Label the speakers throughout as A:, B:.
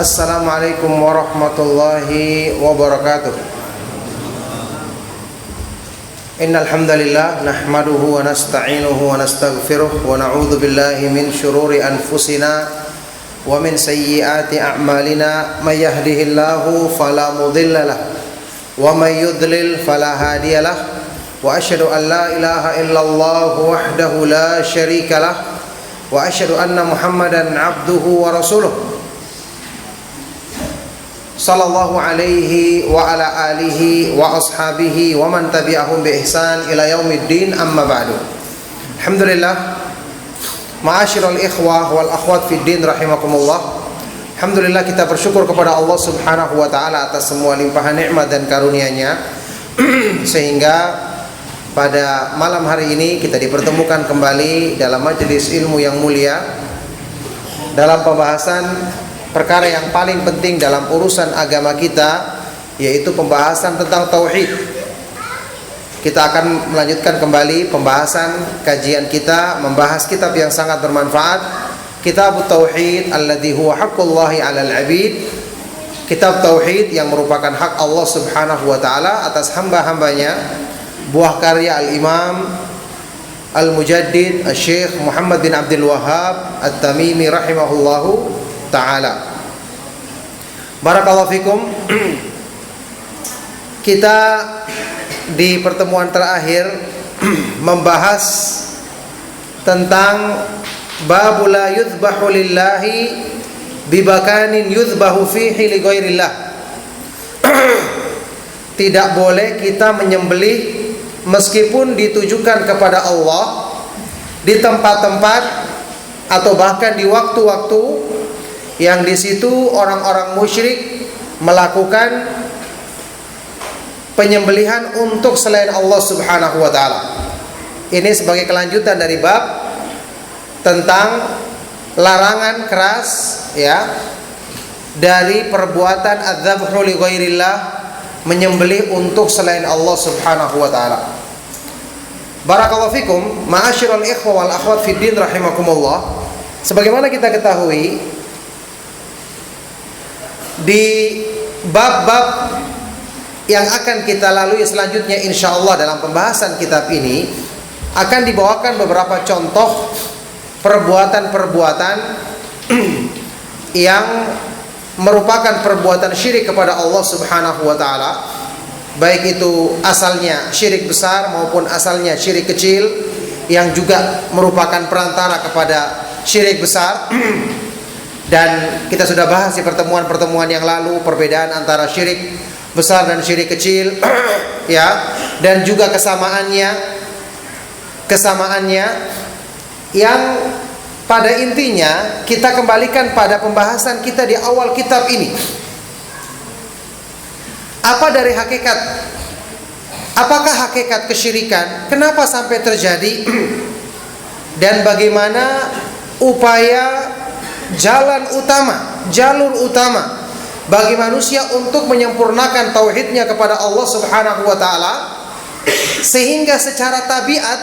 A: Assalamualaikum warahmatullahi wabarakatuh. Innal hamdalillah nahmaduhu wa nasta'inuhu wa nastaghfiruh wa na'udzu billahi min shururi anfusina wa min sayyiati a'malina may yahdihillahu fala mudilla lahu wa may yudlil fala hadiya lahu wa asyhadu an la ilaha illallah wahdahu la syarika lahu wa asyhadu anna Muhammadan abduhu wa rasuluh sallallahu alaihi wa ala alihi wa ashabihi wa man tabi'ahum bi ihsan ila yaumiddin, amma ba'du. Alhamdulillah, ma'asyiral ikhwah wal akhwat fid din rahimakumullah. Alhamdulillah, kita bersyukur kepada Allah Subhanahu wa taala atas semua limpahan nikmat dan karunia-Nya sehingga pada malam hari ini kita dipertemukan kembali dalam majelis ilmu yang mulia dalam pembahasan perkara yang paling penting dalam urusan agama kita, yaitu pembahasan tentang tauhid. Kita akan melanjutkan kembali pembahasan kajian kita, membahas kitab yang sangat bermanfaat, Kitab Tauhid alladzi huwa haqqullahi 'alal 'abid. Kitab tauhid yang merupakan hak Allah Subhanahu wa taala atas hamba-hambanya. Buah karya Al-Imam Al-Mujaddid Syekh Muhammad bin Abdul Wahhab At-Tamimi rahimahullahu ta'ala. Barakallahu fikum. Kita di pertemuan terakhir membahas tentang babul la yuzbahu lillahi bibakanin yuzbahu fihi li ghairillah. Tidak boleh kita menyembelih meskipun ditujukan kepada Allah di tempat-tempat atau bahkan di waktu-waktu yang di situ orang-orang musyrik melakukan penyembelihan untuk selain Allah Subhanahu wa taala. Ini sebagai kelanjutan dari bab tentang larangan keras ya dari perbuatan adzabhu li ghairillah, menyembelih untuk selain Allah Subhanahu wa taala. Barakallahu fikum, ma'asyiral ikhwah wal akhwat fid din rahimakumullah. Sebagaimana kita ketahui, di bab-bab yang akan kita lalui selanjutnya insyaallah dalam pembahasan kitab ini akan dibawakan beberapa contoh perbuatan-perbuatan yang merupakan perbuatan syirik kepada Allah Subhanahu wa taala, baik itu asalnya syirik besar maupun asalnya syirik kecil yang juga merupakan perantara kepada syirik besar. Dan kita sudah bahas di pertemuan-pertemuan yang lalu perbedaan antara syirik besar dan syirik kecil ya, dan juga kesamaannya yang pada intinya kita kembalikan pada pembahasan kita di awal kitab ini. Apa dari hakikat? Apakah hakikat kesyirikan? Kenapa sampai terjadi? Dan bagaimana upaya jalur utama bagi manusia untuk menyempurnakan tauhidnya kepada Allah Subhanahu wa taala, sehingga secara tabiat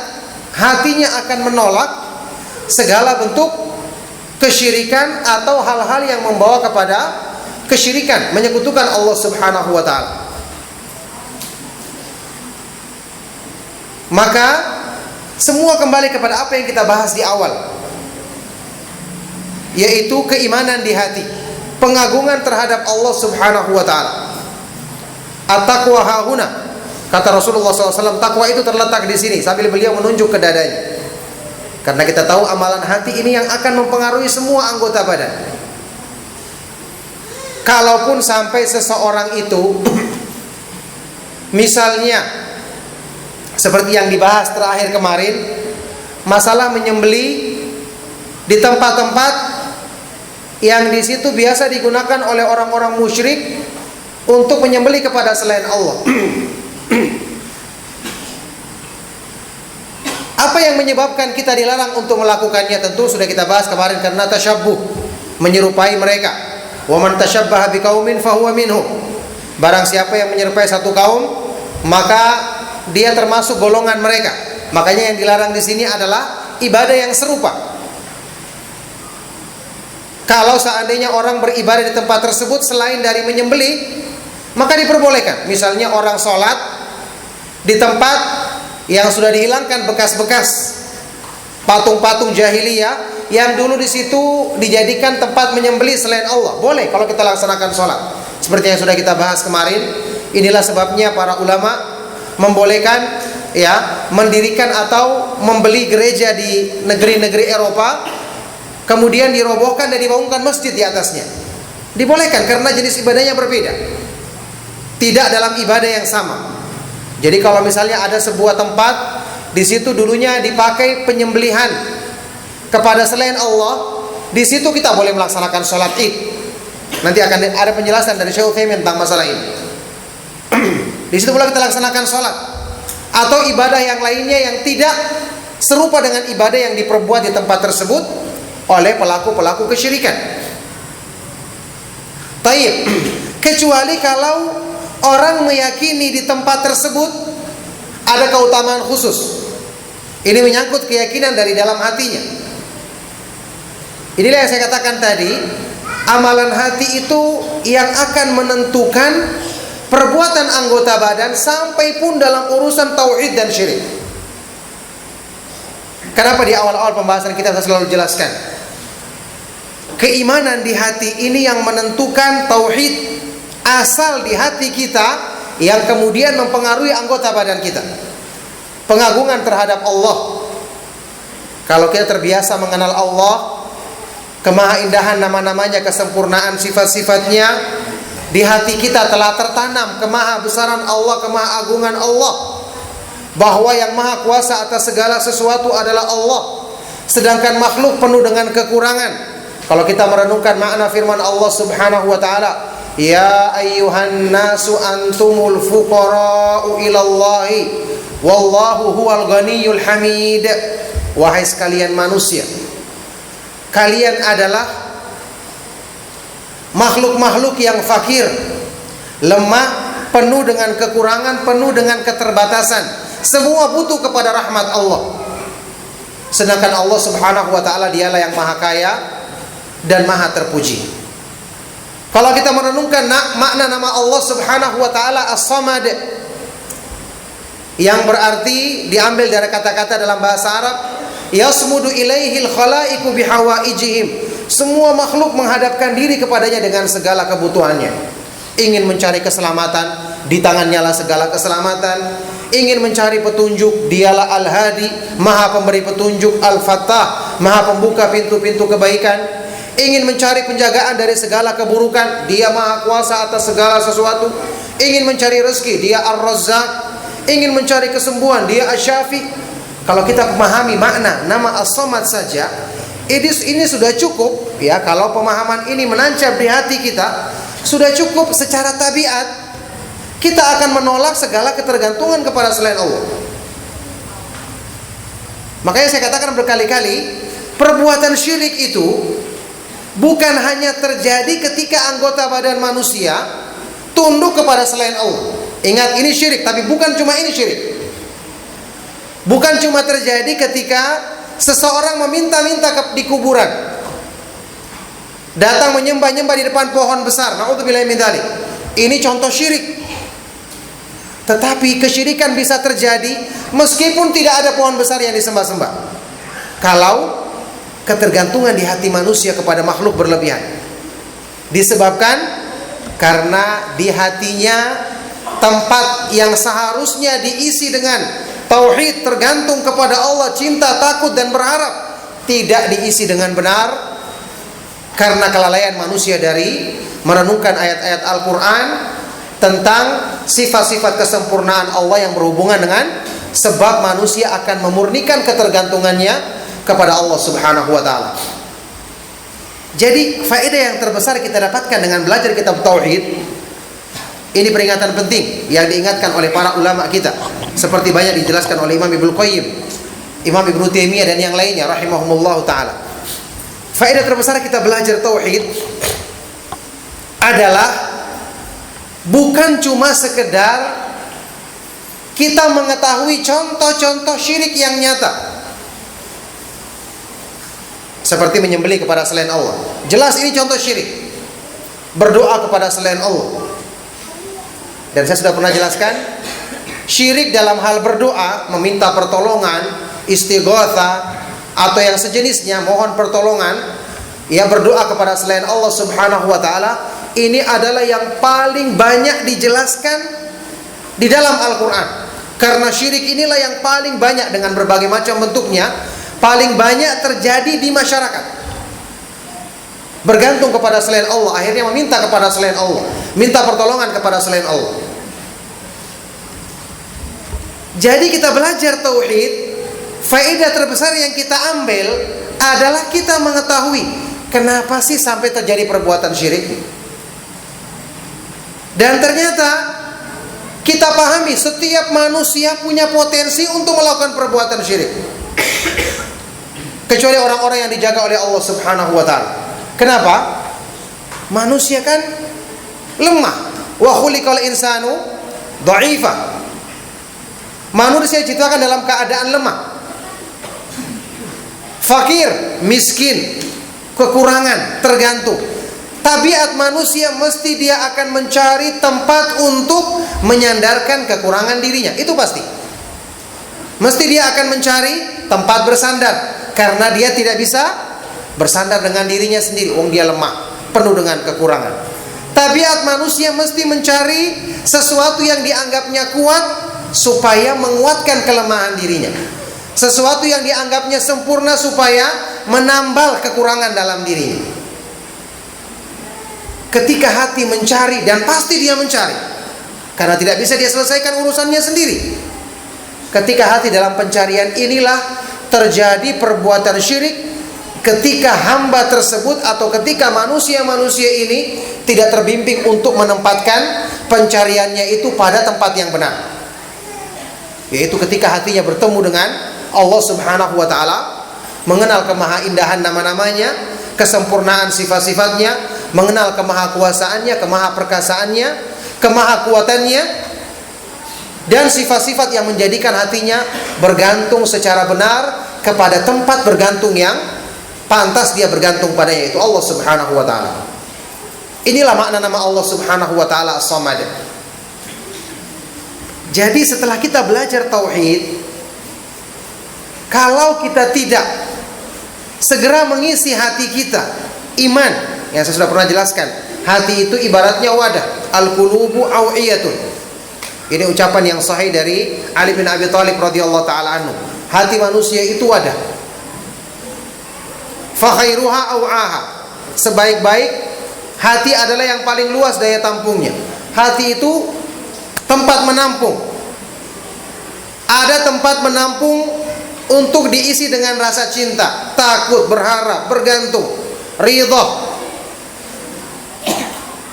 A: hatinya akan menolak segala bentuk kesyirikan atau hal-hal yang membawa kepada kesyirikan, menyekutukan Allah Subhanahu wa taala. Maka semua kembali kepada apa yang kita bahas di awal, yaitu keimanan di hati, pengagungan terhadap Allah Subhanahu wa taala. At-taqwa hahuna, kata Rasulullah SAW, takwa itu terletak di sini, sambil beliau menunjuk ke dadanya. Karena kita tahu amalan hati ini yang akan mempengaruhi semua anggota badan. Kalaupun sampai seseorang itu misalnya seperti yang dibahas terakhir kemarin, masalah menyembelih di tempat-tempat yang di situ biasa digunakan oleh orang-orang musyrik untuk menyembelih kepada selain Allah. Apa yang menyebabkan kita dilarang untuk melakukannya? Tentu sudah kita bahas kemarin, karena tasyabbuh, menyerupai mereka. Wa man tasyabbaha biqaumin fahuwa minhum. Barang siapa yang menyerupai satu kaum, maka dia termasuk golongan mereka. Makanya yang dilarang di sini adalah ibadah yang serupa. Kalau seandainya orang beribadah di tempat tersebut selain dari menyembelih, maka diperbolehkan. Misalnya orang sholat di tempat yang sudah dihilangkan bekas-bekas patung-patung jahiliyah yang dulu di situ dijadikan tempat menyembelih selain Allah, boleh kalau kita laksanakan sholat. Seperti yang sudah kita bahas kemarin, inilah sebabnya para ulama membolehkan mendirikan atau membeli gereja di negeri-negeri Eropa, kemudian dirobohkan dan dibangunkan masjid di atasnya. Dibolehkan karena jenis ibadahnya berbeda, tidak dalam ibadah yang sama. Jadi kalau misalnya ada sebuah tempat di situ dulunya dipakai penyembelihan kepada selain Allah, di situ kita boleh melaksanakan sholat Id. Nanti akan ada penjelasan dari Syekh Utsaimin tentang masalah ini. Di situ pula kita laksanakan sholat atau ibadah yang lainnya yang tidak serupa dengan ibadah yang diperbuat di tempat tersebut oleh pelaku-pelaku kesyirikan. Taib, kecuali kalau orang meyakini di tempat tersebut ada keutamaan khusus. Ini menyangkut keyakinan dari dalam hatinya. Inilah yang saya katakan tadi, amalan hati itu yang akan menentukan perbuatan anggota badan sampai pun dalam urusan tauhid dan syirik. Kenapa di awal-awal pembahasan kita saya selalu jelaskan, keimanan di hati ini yang menentukan tauhid asal di hati kita, yang kemudian mempengaruhi anggota badan kita. Pengagungan terhadap Allah. Kalau kita terbiasa mengenal Allah, kemahaindahan nama-namanya, kesempurnaan sifat-sifatnya, di hati kita telah tertanam kemahabesaran Allah, kemahaagungan Allah, bahwa yang maha kuasa atas segala sesuatu adalah Allah, sedangkan makhluk penuh dengan kekurangan. Kalau kita merenungkan makna firman Allah Subhanahu wa taala, ya ayyuhan nasu antumul fuqara'u ilallahi wallahu huwal ghaniyyul hamid. Wahai sekalian manusia, kalian adalah makhluk-makhluk yang fakir, lemah, penuh dengan kekurangan, penuh dengan keterbatasan. Semua butuh kepada rahmat Allah. Sedangkan Allah Subhanahu wa taala dialah yang maha kaya dan maha terpuji. Kalau kita merenungkan makna nama Allah Subhanahu wa taala As-Samad, yang berarti diambil dari kata-kata dalam bahasa Arab, yasmudu ilaihil khalaiqu bihawaijihim. Semua makhluk menghadapkan diri kepadanya dengan segala kebutuhannya. Ingin mencari keselamatan, di tangannya lah segala keselamatan. Ingin mencari petunjuk, dialah Al-Hadi, maha pemberi petunjuk, Al-Fattah, maha pembuka pintu-pintu kebaikan. Ingin mencari penjagaan dari segala keburukan, dia maha kuasa atas segala sesuatu. Ingin mencari rezeki, dia Ar-Razzaq. Ingin mencari kesembuhan, dia Asy-Syafi. Kalau kita memahami makna nama As-Samad saja, ini sudah cukup ya. Kalau pemahaman ini menancap di hati kita, sudah cukup. Secara tabiat kita akan menolak segala ketergantungan kepada selain Allah. Makanya saya katakan berkali-kali, perbuatan syirik itu bukan hanya terjadi ketika anggota badan manusia tunduk kepada selain Allah. Ingat, ini syirik, tapi bukan cuma ini syirik. Bukan cuma terjadi ketika seseorang meminta-minta di kuburan, datang menyembah-nyembah di depan pohon besar. Na'udzubillahi min dzalik. Ini contoh syirik. Tetapi kesyirikan bisa terjadi meskipun tidak ada pohon besar yang disembah-sembah, kalau ketergantungan di hati manusia kepada makhluk berlebihan, disebabkan karena di hatinya tempat yang seharusnya diisi dengan tauhid, tergantung kepada Allah, cinta, takut dan berharap, tidak diisi dengan benar karena kelalaian manusia dari merenungkan ayat-ayat Al-Quran tentang sifat-sifat kesempurnaan Allah yang berhubungan dengan sebab manusia akan memurnikan ketergantungannya kepada Allah Subhanahu wa taala. Jadi faedah yang terbesar kita dapatkan dengan belajar kitab tauhid ini, peringatan penting yang diingatkan oleh para ulama kita, seperti banyak dijelaskan oleh Imam Ibnu Qayyim, Imam Ibnu Taimiyah dan yang lainnya rahimahumullah taala. Faedah terbesar kita belajar tauhid adalah bukan cuma sekedar kita mengetahui contoh-contoh syirik yang nyata, seperti menyembelih kepada selain Allah. Jelas ini contoh syirik. Berdoa kepada selain Allah. Dan saya sudah pernah jelaskan, syirik dalam hal berdoa, meminta pertolongan, istighatha atau yang sejenisnya, mohon pertolongan, ya berdoa kepada selain Allah Subhanahu wa taala, ini adalah yang paling banyak dijelaskan di dalam Al-Qur'an. Karena syirik inilah yang paling banyak dengan berbagai macam bentuknya, paling banyak terjadi di masyarakat. Bergantung kepada selain Allah, akhirnya meminta kepada selain Allah, minta pertolongan kepada selain Allah. Jadi kita belajar tauhid, faedah terbesar yang kita ambil adalah kita mengetahui kenapa sih sampai terjadi perbuatan syirik. Dan ternyata kita pahami setiap manusia punya potensi untuk melakukan perbuatan syirik, kecuali orang-orang yang dijaga oleh Allah Subhanahu wa taala. Kenapa? Manusia kan lemah. Wa khuliqal insanu dha'ifa. Manusia diciptakan dalam keadaan lemah. Fakir, miskin, kekurangan, tergantung. Tabiat manusia mesti dia akan mencari tempat untuk menyandarkan kekurangan dirinya. Itu pasti. Mesti dia akan mencari tempat bersandar, karena dia tidak bisa bersandar dengan dirinya sendiri. Dia lemah, penuh dengan kekurangan. Tabiat manusia mesti mencari sesuatu yang dianggapnya kuat supaya menguatkan kelemahan dirinya. Sesuatu yang dianggapnya sempurna supaya menambal kekurangan dalam dirinya. Ketika hati mencari, dan pasti dia mencari, karena tidak bisa dia selesaikan urusannya sendiri. Ketika hati dalam pencarian inilah terjadi perbuatan syirik. Ketika hamba tersebut atau ketika manusia-manusia ini tidak terbimbing untuk menempatkan pencariannya itu pada tempat yang benar, yaitu ketika hatinya bertemu dengan Allah Subhanahu wa taala, mengenal kemahaindahan nama-namanya, kesempurnaan sifat-sifatnya, mengenal kemahakuasaannya, kemahaperkasaannya, kemahakuatannya, dan sifat-sifat yang menjadikan hatinya bergantung secara benar kepada tempat bergantung yang pantas dia bergantung padanya, yaitu Allah Subhanahu wa taala. Inilah makna nama Allah Subhanahu wa taala As-Samad. Jadi setelah kita belajar tauhid, kalau kita tidak segera mengisi hati kita iman, yang saya sudah pernah jelaskan, hati itu ibaratnya wadah, al-qulubu aw'iyatun. Ini ucapan yang sahih dari Ali bin Abi Thalib radhiyallahu taala anhu. Hati manusia itu wadah. Fa khairuha aw'aha. Sebaik-baik hati adalah yang paling luas daya tampungnya. Hati itu tempat menampung. Ada tempat menampung untuk diisi dengan rasa cinta, takut, berharap, bergantung, ridha.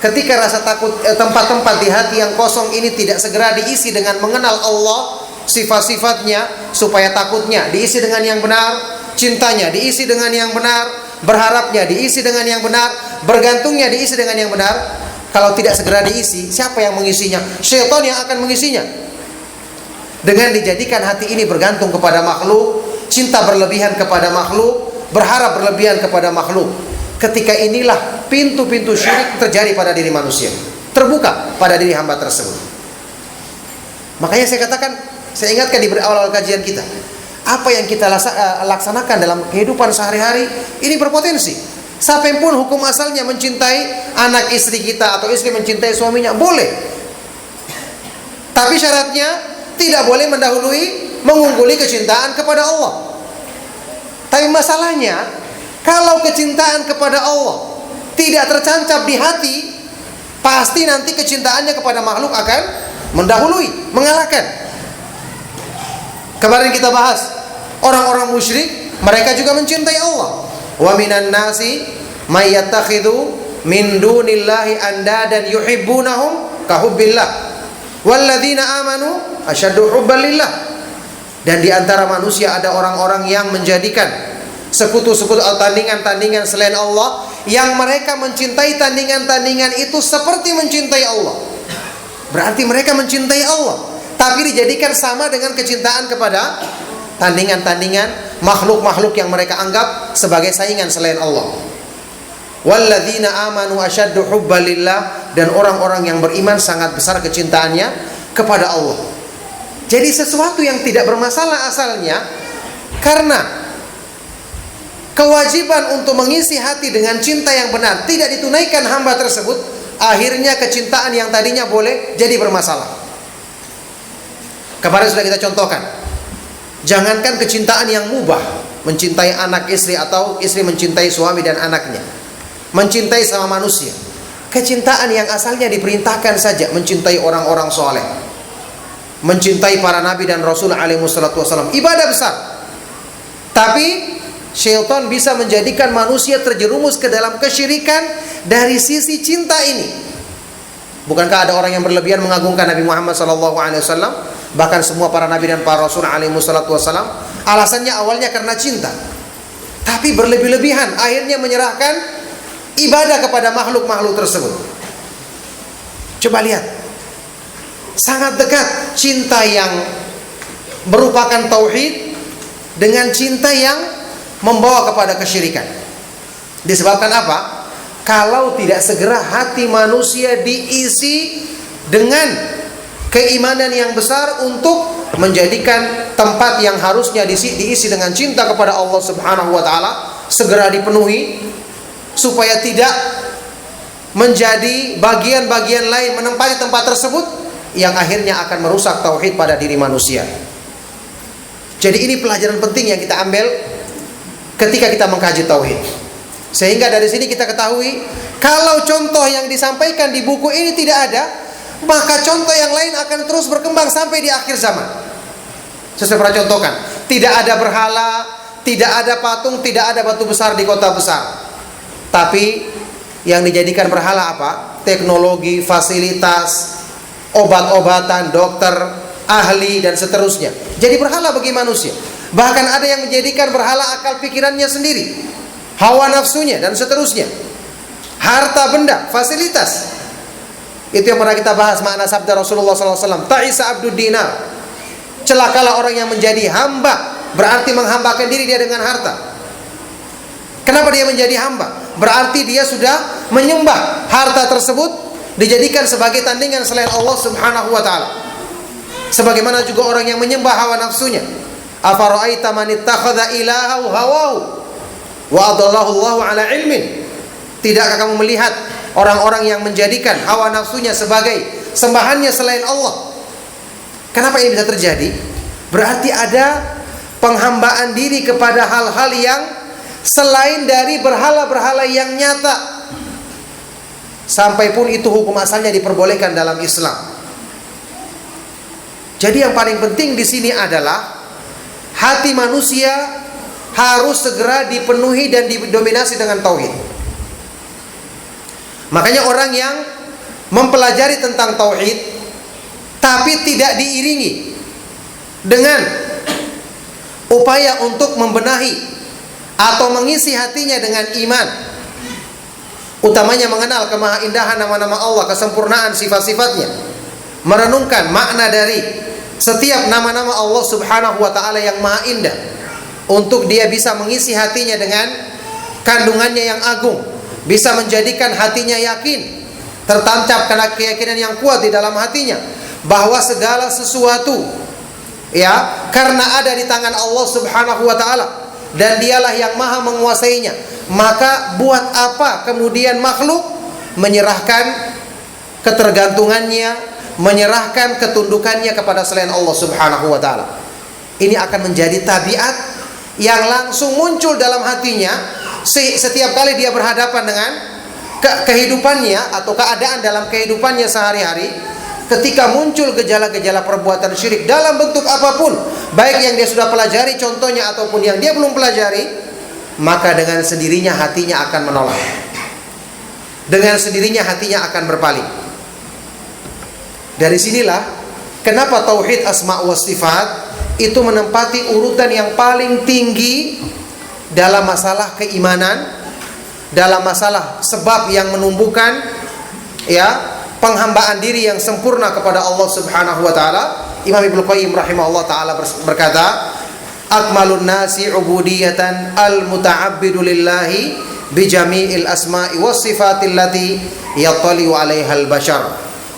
A: Ketika rasa takut, tempat-tempat di hati yang kosong ini tidak segera diisi dengan mengenal Allah, sifat-sifatnya, supaya takutnya diisi dengan yang benar, cintanya diisi dengan yang benar, berharapnya diisi dengan yang benar, bergantungnya diisi dengan yang benar. Kalau tidak segera diisi, siapa yang mengisinya? Syaitan yang akan mengisinya. Dengan dijadikan hati ini bergantung kepada makhluk, cinta berlebihan kepada makhluk, berharap berlebihan kepada makhluk, ketika inilah pintu-pintu syirik terjadi pada diri manusia, terbuka pada diri hamba tersebut. Makanya saya katakan, saya ingatkan di awal-awal kajian kita, apa yang kita laksanakan dalam kehidupan sehari-hari ini berpotensi. Sampai pun hukum asalnya mencintai anak istri kita atau istri mencintai suaminya boleh, tapi syaratnya tidak boleh mendahului, mengungguli kecintaan kepada Allah. Tapi masalahnya, kalau kecintaan kepada Allah tidak tercancap di hati, pasti nanti kecintaannya kepada makhluk akan mendahului, mengalahkan. Kemarin kita bahas orang-orang musyrik, mereka juga mencintai Allah. Wa minan nasi may yattakhidhu min dunillahi andadan yuhibbunahum kahubbillah walladzina amanu asyaddu hubban lillah. Dan di antara manusia ada orang-orang yang menjadikan sekutu-sekutu atau tandingan-tandingan selain Allah, yang mereka mencintai tandingan-tandingan itu seperti mencintai Allah. Berarti mereka mencintai Allah, tapi dijadikan sama dengan kecintaan kepada tandingan-tandingan, makhluk-makhluk yang mereka anggap sebagai saingan selain Allah. Walladzina amanu asyaddu hubbalillah, dan orang-orang yang beriman sangat besar kecintaannya kepada Allah. Jadi sesuatu yang tidak bermasalah asalnya, karena kewajiban untuk mengisi hati dengan cinta yang benar tidak ditunaikan hamba tersebut, akhirnya kecintaan yang tadinya boleh jadi bermasalah. Kemarin sudah kita contohkan, jangankan kecintaan yang mubah, mencintai anak istri atau istri mencintai suami dan anaknya, mencintai sama manusia, kecintaan yang asalnya diperintahkan saja, mencintai orang-orang soleh, mencintai para nabi dan rasul alaihi wassalatu wassalam, ibadah besar. Tapi syaitan bisa menjadikan manusia terjerumus ke dalam kesyirikan dari sisi cinta ini. Bukankah ada orang yang berlebihan mengagungkan Nabi Muhammad SAW, bahkan semua para nabi dan para rasul alaihi wassalatu wassalam, alasannya awalnya karena cinta, tapi berlebih-lebihan, akhirnya menyerahkan ibadah kepada makhluk-makhluk tersebut. Coba lihat, sangat dekat cinta yang merupakan tauhid dengan cinta yang membawa kepada kesyirikan. Disebabkan apa? Kalau tidak segera hati manusia diisi dengan keimanan yang besar untuk menjadikan tempat yang harusnya diisi dengan cinta kepada Allah Subhanahu wa taala segera dipenuhi, supaya tidak menjadi bagian-bagian lain menempati tempat tersebut yang akhirnya akan merusak tauhid pada diri manusia. Jadi ini pelajaran penting yang kita ambil ketika kita mengkaji tauhid. Sehingga dari sini kita ketahui, kalau contoh yang disampaikan di buku ini tidak ada, maka contoh yang lain akan terus berkembang sampai di akhir zaman. Saya pernah contohkan, tidak ada berhala, tidak ada patung, tidak ada batu besar di kota besar. Tapi yang dijadikan berhala apa? Teknologi, fasilitas, obat-obatan, dokter, ahli, dan seterusnya. Jadi berhala bagi manusia. Bahkan ada yang menjadikan berhala akal pikirannya sendiri, hawa nafsunya, dan seterusnya. Harta benda, fasilitas. Itu yang pernah kita bahas makna sabda Rasulullah SAW, ta'isa abdud dinar. Celakalah orang yang menjadi hamba, berarti menghambakan diri dia dengan harta. Kenapa dia menjadi hamba? Berarti dia sudah menyembah harta tersebut, dijadikan sebagai tandingan selain Allah Subhanahu wa taala. Sebagaimana juga orang yang menyembah hawa nafsunya. Afara'aita man ittakhadha ilahahu hawahu wa adallahu Allahu ala ilmin. Tidakkah kamu melihat orang-orang yang menjadikan hawa nafsunya sebagai sembahannya selain Allah? Kenapa ini bisa terjadi? Berarti ada penghambaan diri kepada hal-hal yang selain dari berhala-berhala yang nyata. Sampai pun itu hukum asalnya diperbolehkan dalam Islam. Jadi yang paling penting di sini adalah hati manusia harus segera dipenuhi dan didominasi dengan tauhid. Makanya orang yang mempelajari tentang tauhid tapi tidak diiringi dengan upaya untuk membenahi atau mengisi hatinya dengan iman, utamanya mengenal kemahaindahan nama-nama Allah, kesempurnaan sifat-sifatnya, merenungkan makna dari setiap nama-nama Allah Subhanahu wa ta'ala yang maha indah, untuk dia bisa mengisi hatinya dengan kandungannya yang agung, bisa menjadikan hatinya yakin, tertancap karena keyakinan yang kuat di dalam hatinya bahwa segala sesuatu ya karena ada di tangan Allah Subhanahu wa ta'ala dan dialah yang maha menguasainya. Maka buat apa kemudian makhluk menyerahkan ketergantungannya, menyerahkan ketundukannya kepada selain Allah Subhanahu wa ta'ala? Ini akan menjadi tabiat yang langsung muncul dalam hatinya setiap kali dia berhadapan dengan kehidupannya atau keadaan dalam kehidupannya sehari-hari. Ketika muncul gejala-gejala perbuatan syirik dalam bentuk apapun, baik yang dia sudah pelajari contohnya ataupun yang dia belum pelajari, maka dengan sendirinya hatinya akan menolak. Dengan sendirinya hatinya akan berpaling. Dari sinilah kenapa tauhid asma wa sifat itu menempati urutan yang paling tinggi dalam masalah keimanan, dalam masalah sebab yang menumbuhkan ya penghambaan diri yang sempurna kepada Allah Subhanahu wa taala. Imam Ibnu Qayyim rahimahullah taala berkata, akmalun nasi ubudiyatan al-muta'abbidu lillahi bijami'il asma'i was sifatil lati yattali'u 'alaihal bashar.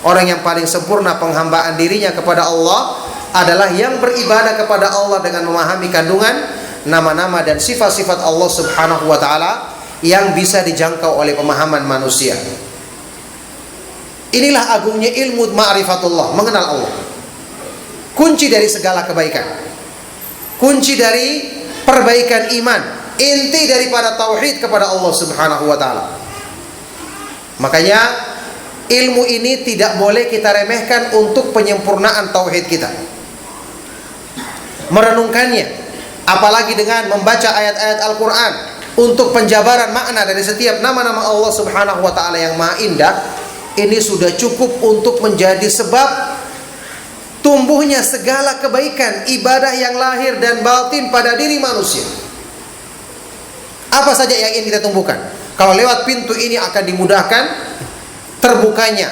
A: Orang yang paling sempurna penghambaan dirinya kepada Allah adalah yang beribadah kepada Allah dengan memahami kandungan nama-nama dan sifat-sifat Allah Subhanahu wa taala yang bisa dijangkau oleh pemahaman manusia. Inilah agungnya ilmu ma'rifatullah, mengenal Allah. Kunci dari segala kebaikan. Kunci dari perbaikan iman, inti daripada tauhid kepada Allah Subhanahu wa taala. Makanya ilmu ini tidak boleh kita remehkan untuk penyempurnaan tauhid kita. Merenungkannya, apalagi dengan membaca ayat-ayat Al-Qur'an untuk penjabaran makna dari setiap nama-nama Allah Subhanahu wa taala yang Maha Indah, ini sudah cukup untuk menjadi sebab tumbuhnya segala kebaikan ibadah yang lahir dan batin pada diri manusia. Apa saja yang ingin kita tumbuhkan? Kalau lewat pintu ini akan dimudahkan terbukanya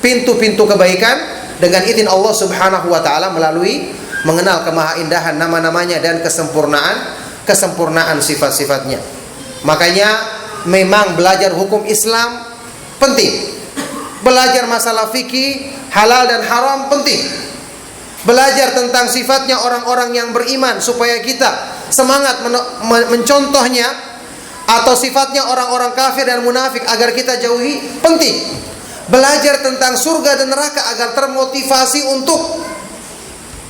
A: pintu-pintu kebaikan dengan izin Allah Subhanahu wa taala melalui mengenal kemahaindahan nama-namanya dan kesempurnaan sifat-sifatnya. Makanya memang belajar hukum Islam penting. Belajar masalah fikih, halal dan haram penting. Belajar tentang sifatnya orang-orang yang beriman supaya kita semangat mencontohnya, atau sifatnya orang-orang kafir dan munafik agar kita jauhi penting. Belajar tentang surga dan neraka agar termotivasi untuk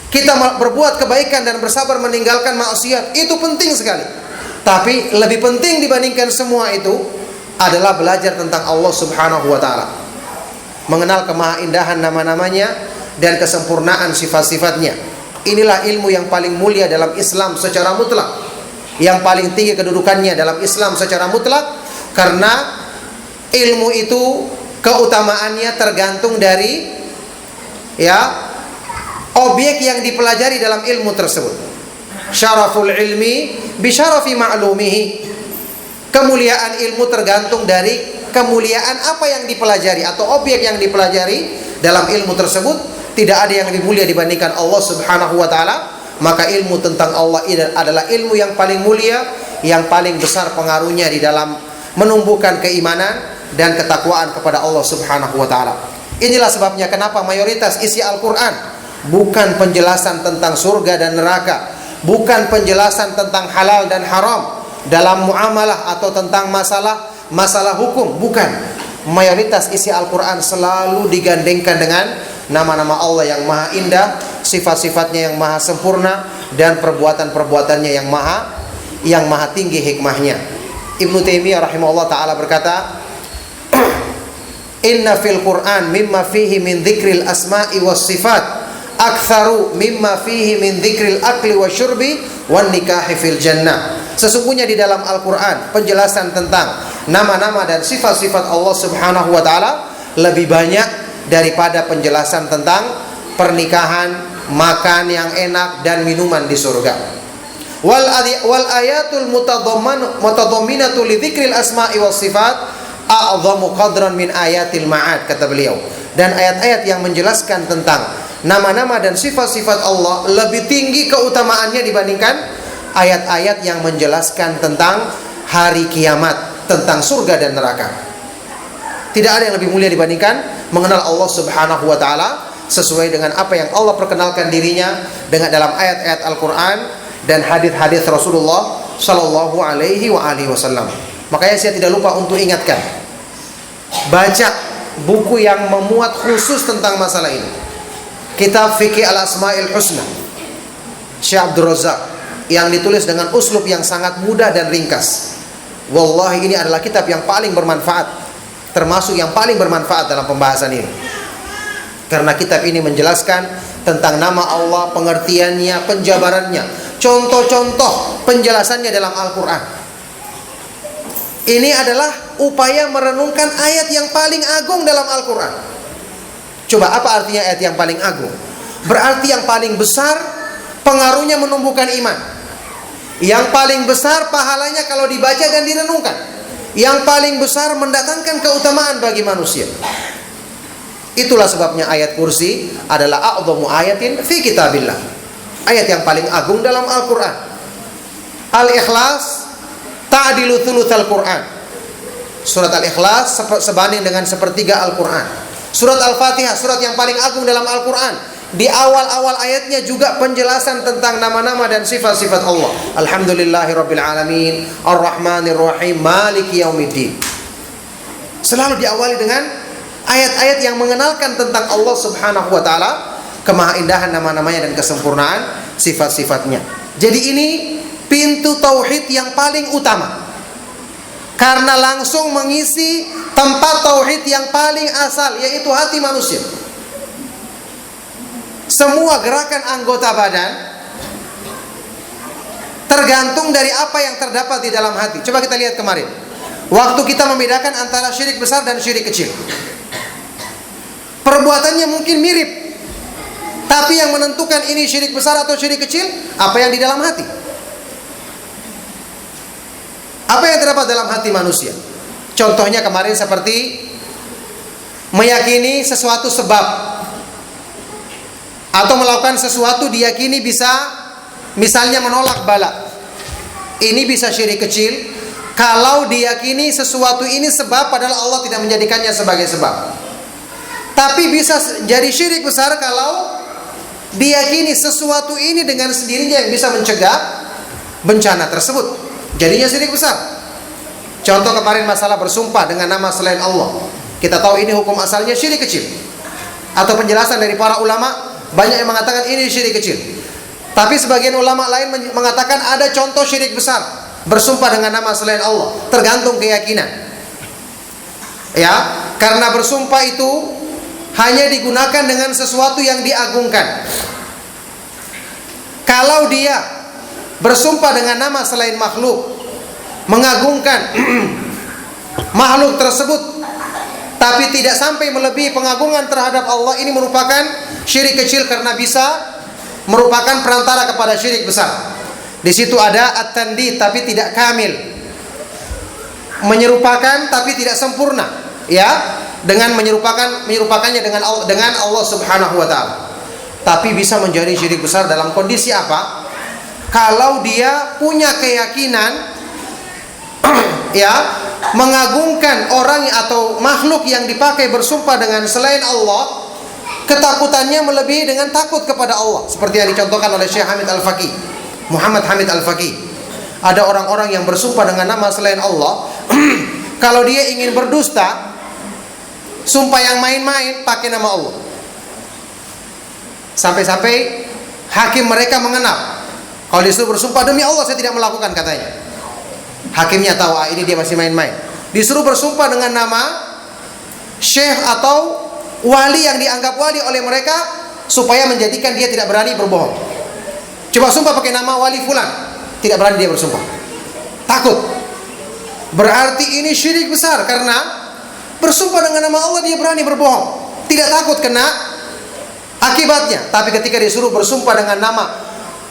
A: kita berbuat kebaikan dan bersabar meninggalkan maksiat, itu penting sekali. Tapi lebih penting dibandingkan semua itu adalah belajar tentang Allah Subhanahu wa taala. Mengenal kemahaindahan nama-namanya dan kesempurnaan sifat-sifatnya. Inilah ilmu yang paling mulia dalam Islam secara mutlak, yang paling tinggi kedudukannya dalam Islam secara mutlak, karena ilmu itu keutamaannya tergantung dari objek yang dipelajari dalam ilmu tersebut. Syaraful ilmi bi syarafi ma'lumihi. Kemuliaan ilmu tergantung dari kemuliaan apa yang dipelajari atau objek yang dipelajari dalam ilmu tersebut. Tidak ada yang lebih mulia dibandingkan Allah Subhanahu wa taala. Maka ilmu tentang Allah adalah ilmu yang paling mulia, yang paling besar pengaruhnya di dalam menumbuhkan keimanan dan ketakwaan kepada Allah Subhanahu wa taala. Inilah sebabnya kenapa mayoritas isi Al-Qur'an bukan penjelasan tentang surga dan neraka, bukan penjelasan tentang halal dan haram dalam muamalah atau tentang masalah hukum, bukan. Mayoritas isi Al-Qur'an selalu digandengkan dengan nama-nama Allah yang maha indah, sifat-sifatnya yang maha sempurna, dan perbuatan-perbuatannya yang maha tinggi hikmahnya. Ibnu Taimiyah rahimahullah ta'ala berkata, Inna fil Qur'an mimma fihi min dzikril asma'i was sifat aktsaru mimma fihi min dzikril akli wasyurbi wan nikahi fil jannah. Sesungguhnya di dalam Al-Qur'an penjelasan tentang nama-nama dan sifat-sifat Allah Subhanahu wa taala lebih banyak daripada penjelasan tentang pernikahan, makan yang enak dan minuman di surga. Wal ayatul mutadamminatu li dzikril asma'i was sifat a'dhamu qadran min ayatil ma'ad, kata beliau. Dan ayat-ayat yang menjelaskan tentang nama-nama dan sifat-sifat Allah lebih tinggi keutamaannya dibandingkan ayat-ayat yang menjelaskan tentang hari kiamat, tentang surga dan neraka. Tidak ada yang lebih mulia dibandingkan mengenal Allah Subhanahu wa taala sesuai dengan apa yang Allah perkenalkan dirinya dengan dalam ayat-ayat Al-Qur'an dan hadis-hadis Rasulullah sallallahu alaihi wasallam. Makanya saya tidak lupa untuk ingatkan, baca buku yang memuat khusus tentang masalah ini. Kitab Fiqh Al-Asma'il Husna Syekh Abdul Razak, yang ditulis dengan uslub yang sangat mudah dan ringkas. Wallahi ini adalah kitab yang paling bermanfaat, termasuk yang paling bermanfaat dalam pembahasan ini. Karena kitab ini menjelaskan tentang nama Allah, pengertiannya, penjabarannya, contoh-contoh penjelasannya dalam Al-Quran. Ini adalah upaya merenungkan ayat yang paling agung dalam Al-Quran. Coba, apa artinya ayat yang paling agung? Berarti yang paling besar pengaruhnya menumbuhkan iman. Yang paling besar pahalanya kalau dibaca dan direnungkan. Yang paling besar mendatangkan keutamaan bagi manusia. Itulah sebabnya ayat kursi adalah a'dhamu ayatin fi kitabillah. Ayat yang paling agung dalam Al-Quran. Al-Ikhlas ta'dilu thulutsal Quran. Surat Al-Ikhlas sebanding dengan sepertiga Al-Quran. Surat Al-Fatihah, surat yang paling agung dalam Al-Quran, di awal-awal ayatnya juga penjelasan tentang nama-nama dan sifat-sifat Allah. Alhamdulillahirabbil alamin, Ar-Rahmanir Rahim, Maliki Yaumiddin. Selalu diawali dengan ayat-ayat yang mengenalkan tentang Allah Subhanahu wa taala, kemahaindahan nama-namanya dan kesempurnaan sifat-sifatnya. Jadi ini pintu tauhid yang paling utama, karena langsung mengisi tempat tauhid yang paling asal, yaitu hati manusia. Semua gerakan anggota badan tergantung dari apa yang terdapat di dalam hati. Coba kita lihat kemarin, waktu kita membedakan antara syirik besar dan syirik kecil. Perbuatannya mungkin mirip, tapi yang menentukan ini syirik besar atau syirik kecil, apa yang di dalam hati. Apa yang terdapat dalam hati manusia. Contohnya kemarin seperti meyakini sesuatu sebab, atau melakukan sesuatu diyakini bisa, misalnya menolak bala. Ini bisa syirik kecil kalau diyakini sesuatu ini sebab padahal Allah tidak menjadikannya sebagai sebab. Tapi bisa jadi syirik besar kalau diyakini sesuatu ini dengan sendirinya yang bisa mencegah bencana tersebut. Jadinya syirik besar. Contoh kemarin masalah bersumpah dengan nama selain Allah. Kita tahu ini hukum asalnya syirik kecil. Atau penjelasan dari para ulama, banyak yang mengatakan ini syirik kecil. Tapi sebagian ulama lain mengatakan ada contoh syirik besar, bersumpah dengan nama selain Allah. Tergantung keyakinan. Ya, karena bersumpah itu hanya digunakan dengan sesuatu yang diagungkan. Kalau dia bersumpah dengan nama selain makhluk, mengagungkan makhluk tersebut, tapi tidak sampai melebihi pengagungan terhadap Allah, ini merupakan syirik kecil karena bisa merupakan perantara kepada syirik besar. Di situ ada at-tandid tapi tidak kamil, menyerupakan tapi tidak sempurna, ya, dengan menyerupakannya dengan Allah Subhanahu wa taala. Tapi bisa menjadi syirik besar dalam kondisi apa? Kalau dia punya keyakinan ya, mengagungkan orang atau makhluk yang dipakai bersumpah dengan selain Allah, ketakutannya melebihi dengan takut kepada Allah, seperti yang dicontohkan oleh Syekh Hamid Al-Faqih, Muhammad Hamid Al-Faqih. Ada orang-orang yang bersumpah dengan nama selain Allah kalau dia ingin berdusta, sumpah yang main-main pakai nama Allah. Sampai-sampai hakim mereka mengenal, kalau disuruh bersumpah demi Allah saya tidak melakukan, katanya. Hakimnya tahu ini dia masih main-main. Disuruh bersumpah dengan nama syekh atau wali yang dianggap wali oleh mereka, supaya menjadikan dia tidak berani berbohong. Coba sumpah pakai nama wali fulan, tidak berani dia bersumpah, takut. Berarti ini syirik besar, karena bersumpah dengan nama Allah dia berani berbohong, tidak takut kena akibatnya. Tapi ketika disuruh bersumpah dengan nama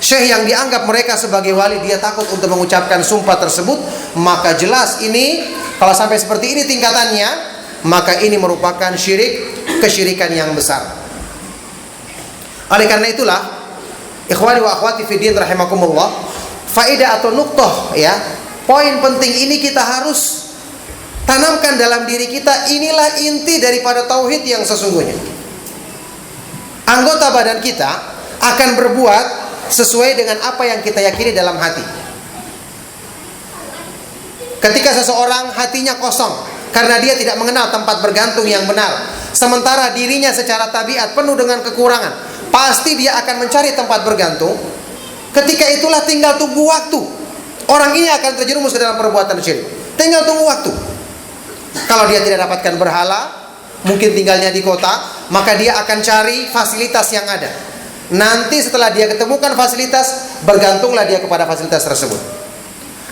A: syekh yang dianggap mereka sebagai wali, dia takut untuk mengucapkan sumpah tersebut. Maka jelas ini, kalau sampai seperti ini tingkatannya, maka ini merupakan kesyirikan yang besar. Oleh karena itulah, ikhwani wa akhwati fi din rahimakumullah, faedah atau nuqtah, ya, poin penting ini kita harus tanamkan dalam diri kita. Inilah inti daripada tauhid yang sesungguhnya. Anggota badan kita akan berbuat sesuai dengan apa yang kita yakini dalam hati. Ketika seseorang hatinya kosong karena dia tidak mengenal tempat bergantung yang benar, sementara dirinya secara tabiat penuh dengan kekurangan, pasti dia akan mencari tempat bergantung. Ketika itulah tinggal tunggu waktu, orang ini akan terjerumus ke dalam perbuatan syirik. Tinggal tunggu waktu. Kalau dia tidak dapatkan berhala, mungkin tinggalnya di kota, maka dia akan cari fasilitas yang ada. Nanti setelah dia ketemukan fasilitas, bergantunglah dia kepada fasilitas tersebut.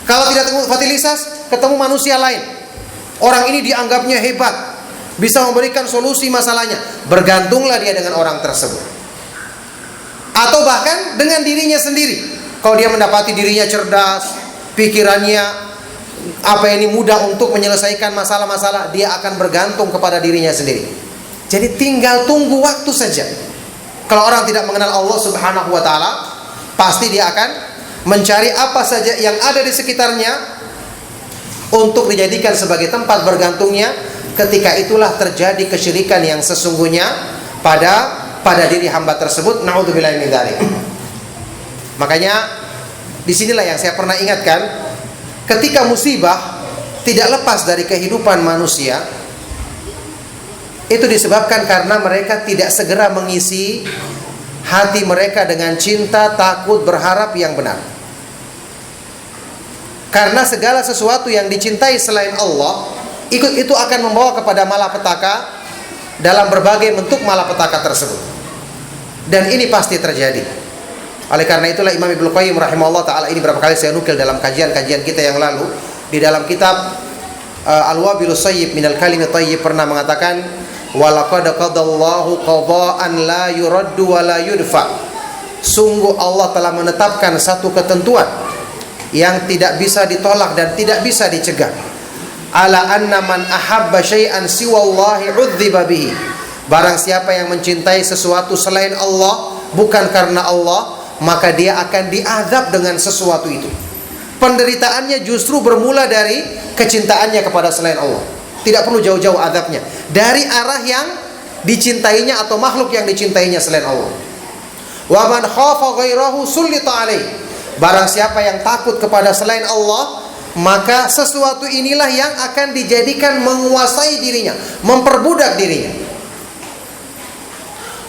A: Kalau tidak ketemu fasilitas, ketemu manusia lain. Orang ini dianggapnya hebat, bisa memberikan solusi masalahnya, bergantunglah dia dengan orang tersebut. Atau bahkan dengan dirinya sendiri. Kalau dia mendapati dirinya cerdas, pikirannya mudah untuk menyelesaikan masalah-masalah, dia akan bergantung kepada dirinya sendiri. Jadi tinggal tunggu waktu saja. Kalau orang tidak mengenal Allah Subhanahu wa taala, pasti dia akan mencari apa saja yang ada di sekitarnya untuk dijadikan sebagai tempat bergantungnya. Ketika itulah terjadi kesyirikan yang sesungguhnya pada diri hamba tersebut. Na'udzubillahi min dzalik. Makanya disinilah yang saya pernah ingatkan, ketika musibah tidak lepas dari kehidupan manusia, itu disebabkan karena mereka tidak segera mengisi hati mereka dengan cinta, takut, berharap yang benar. Karena segala sesuatu yang dicintai selain Allah, itu akan membawa kepada malapetaka dalam berbagai bentuk malapetaka tersebut. Dan ini pasti terjadi. Oleh karena itulah Imam Ibnu Qayyim rahimahullah ta'ala, ini berapa kali saya nukil dalam kajian-kajian kita yang lalu, di dalam kitab Al-Wabilus Sayyib minal Kalimit Thayyib pernah mengatakan, walaqad qadallahu qada'an la yuraddu wa la yudfa. Sungguh Allah telah menetapkan satu ketentuan yang tidak bisa ditolak dan tidak bisa dicegah. Ala anna man ahabba syai'an siwallahi udziba bihi. Barang siapa yang mencintai sesuatu selain Allah, bukan karena Allah, maka dia akan diazab dengan sesuatu itu. Penderitaannya justru bermula dari kecintaannya kepada selain Allah. Tidak perlu jauh-jauh azabnya, dari arah yang dicintainya atau makhluk yang dicintainya selain Allah. Wa man khafa ghairahu sullita alaihi. Barang siapa yang takut kepada selain Allah, maka sesuatu inilah yang akan dijadikan menguasai dirinya, memperbudak dirinya.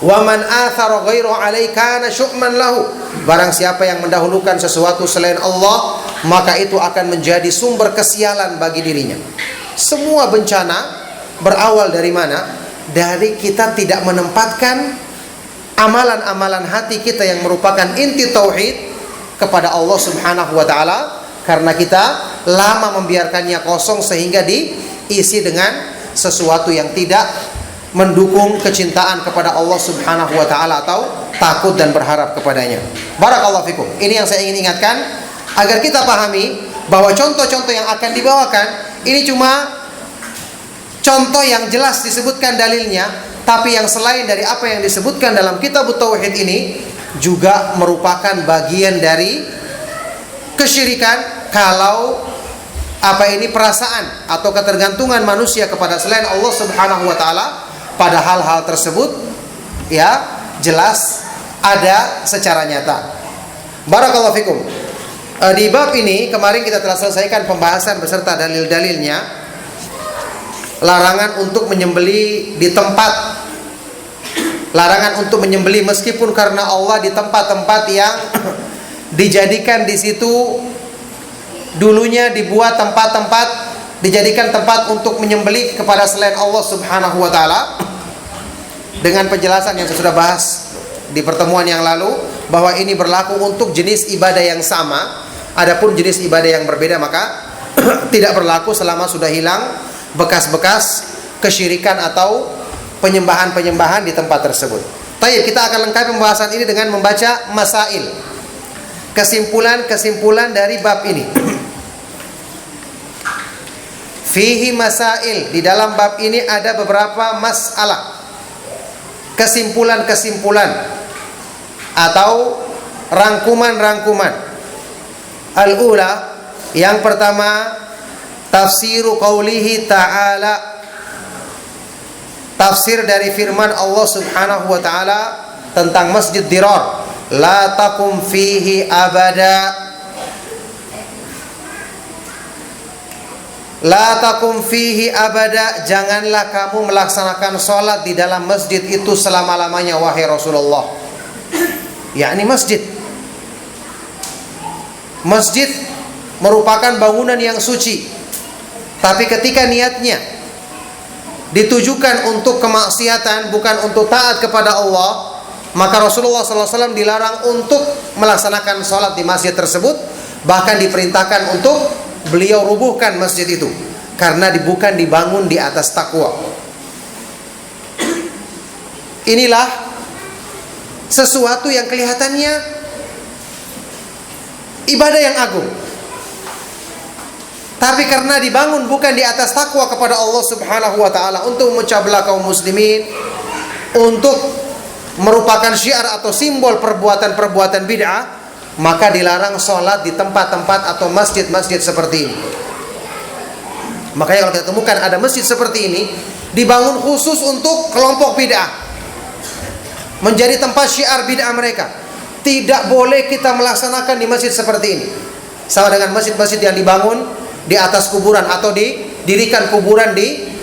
A: Wa man athara ghairu alaihi kana syu'man lahu. Barang siapa yang mendahulukan sesuatu selain Allah, maka itu akan menjadi sumber kesialan bagi dirinya. Semua bencana berawal dari mana? Dari kita tidak menempatkan amalan-amalan hati kita yang merupakan inti tauhid kepada Allah Subhanahu wa taala, karena kita lama membiarkannya kosong sehingga diisi dengan sesuatu yang tidak mendukung kecintaan kepada Allah Subhanahu wa taala atau takut dan berharap kepadanya. Barakallahu fikum. Ini yang saya ingin ingatkan agar kita pahami bahwa contoh-contoh yang akan dibawakan ini cuma contoh yang jelas disebutkan dalilnya, tapi yang selain dari apa yang disebutkan dalam kitab tauhid ini juga merupakan bagian dari kesyirikan. Kalau perasaan atau ketergantungan manusia kepada selain Allah Subhanahu wa taala pada hal-hal tersebut ya jelas ada secara nyata. Barakallahu fikum. Di bab ini kemarin kita telah selesaikan pembahasan beserta dalil-dalilnya. Larangan untuk menyembelih di tempat, larangan untuk menyembelih meskipun karena Allah di tempat-tempat yang dijadikan di situ dulunya dibuat tempat-tempat, dijadikan tempat untuk menyembelih kepada selain Allah Subhanahu wa taala, dengan penjelasan yang saya sudah bahas di pertemuan yang lalu bahwa ini berlaku untuk jenis ibadah yang sama. Adapun jenis ibadah yang berbeda maka tidak berlaku selama sudah hilang bekas-bekas kesyirikan atau penyembahan-penyembahan di tempat tersebut. Baik, kita akan lengkapi pembahasan ini dengan membaca masail, kesimpulan-kesimpulan dari bab ini. Fihi masail, di dalam bab ini ada beberapa masalah, kesimpulan-kesimpulan atau rangkuman-rangkuman. Al-ula, yang pertama, tafsiru qaulihi ta'ala, tafsir dari firman Allah Subhanahu wa taala tentang Masjid Dirar, la taqum fihi abada. La taqum fihi abada, janganlah kamu melaksanakan salat di dalam masjid itu selama-lamanya wahai Rasulullah. Yakni Masjid merupakan bangunan yang suci. Tapi ketika niatnya ditujukan untuk kemaksiatan, bukan untuk taat kepada Allah, maka Rasulullah SAW dilarang untuk melaksanakan sholat di masjid tersebut. Bahkan diperintahkan untuk beliau rubuhkan masjid itu, karena bukan dibangun di atas takwa. Inilah sesuatu yang kelihatannya ibadah yang agung, tapi karena dibangun bukan di atas takwa kepada Allah Subhanahu wa taala, untuk memecah belah kaum muslimin, untuk merupakan syiar atau simbol perbuatan-perbuatan bid'ah, maka dilarang sholat di tempat-tempat atau masjid-masjid seperti ini. Makanya kalau kita temukan ada masjid seperti ini dibangun khusus untuk kelompok bid'ah, menjadi tempat syiar bid'ah mereka, tidak boleh kita melaksanakan di masjid seperti ini. Sama dengan masjid-masjid yang dibangun di atas kuburan atau didirikan kuburan di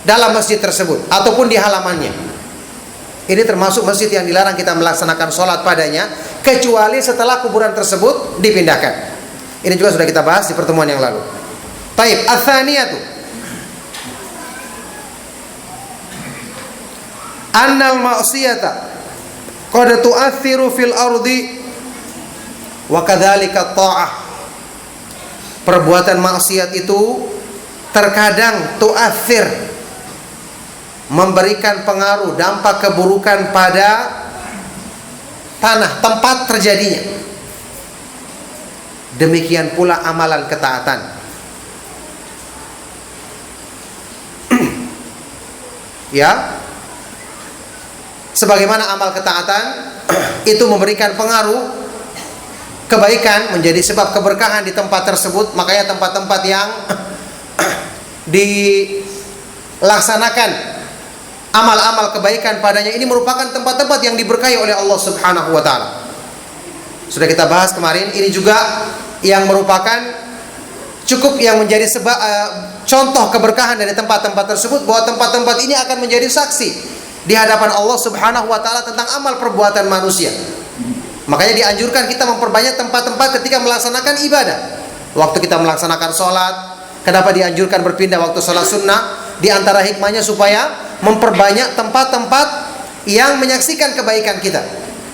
A: dalam masjid tersebut ataupun di halamannya. Ini termasuk masjid yang dilarang kita melaksanakan sholat padanya, kecuali setelah kuburan tersebut dipindahkan. Ini juga sudah kita bahas di pertemuan yang lalu. Taib, ats-tsaniyatu annal ma'siyata qad tu'athiru fil ardi wa kadzalika ta'ah. Perbuatan maksiat itu terkadang tu'athir, memberikan pengaruh, dampak keburukan pada tanah tempat terjadinya. Demikian pula amalan ketaatan. Ya, sebagaimana amal ketaatan itu memberikan pengaruh kebaikan, menjadi sebab keberkahan di tempat tersebut, makanya tempat-tempat yang dilaksanakan amal-amal kebaikan padanya ini merupakan tempat-tempat yang diberkahi oleh Allah Subhanahu wa taala. Sudah kita bahas kemarin, ini juga yang merupakan cukup yang menjadi sebab contoh keberkahan dari tempat-tempat tersebut, bahwa tempat-tempat ini akan menjadi saksi di hadapan Allah Subhanahu wa taala tentang amal perbuatan manusia. Makanya dianjurkan kita memperbanyak tempat-tempat ketika melaksanakan ibadah. Waktu kita melaksanakan sholat, kenapa dianjurkan berpindah waktu sholat sunnah? Di antara hikmahnya supaya memperbanyak tempat-tempat yang menyaksikan kebaikan kita.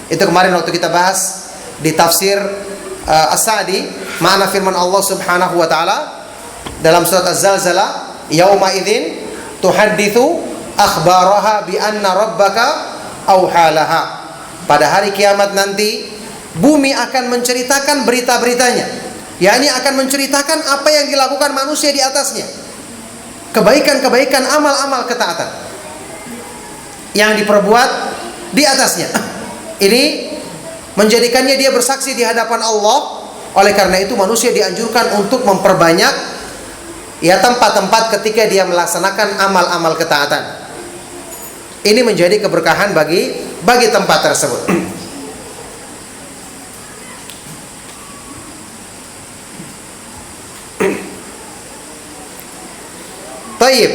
A: Itu kemarin waktu kita bahas di tafsir As-Sa'di, makna firman Allah Subhanahu wa taala dalam surat Az-Zalzalah, yauma idzin tuhadditsu akhbaraha bi anna rabbaka auhalaha. Pada hari kiamat nanti bumi akan menceritakan berita-beritanya, yakni akan menceritakan apa yang dilakukan manusia di atasnya, kebaikan-kebaikan, amal-amal ketaatan yang diperbuat di atasnya. Ini menjadikannya dia bersaksi di hadapan Allah. Oleh karena itu manusia dianjurkan untuk memperbanyak ya tempat-tempat ketika dia melaksanakan amal-amal ketaatan. Ini menjadi keberkahan bagi tempat tersebut. Taib.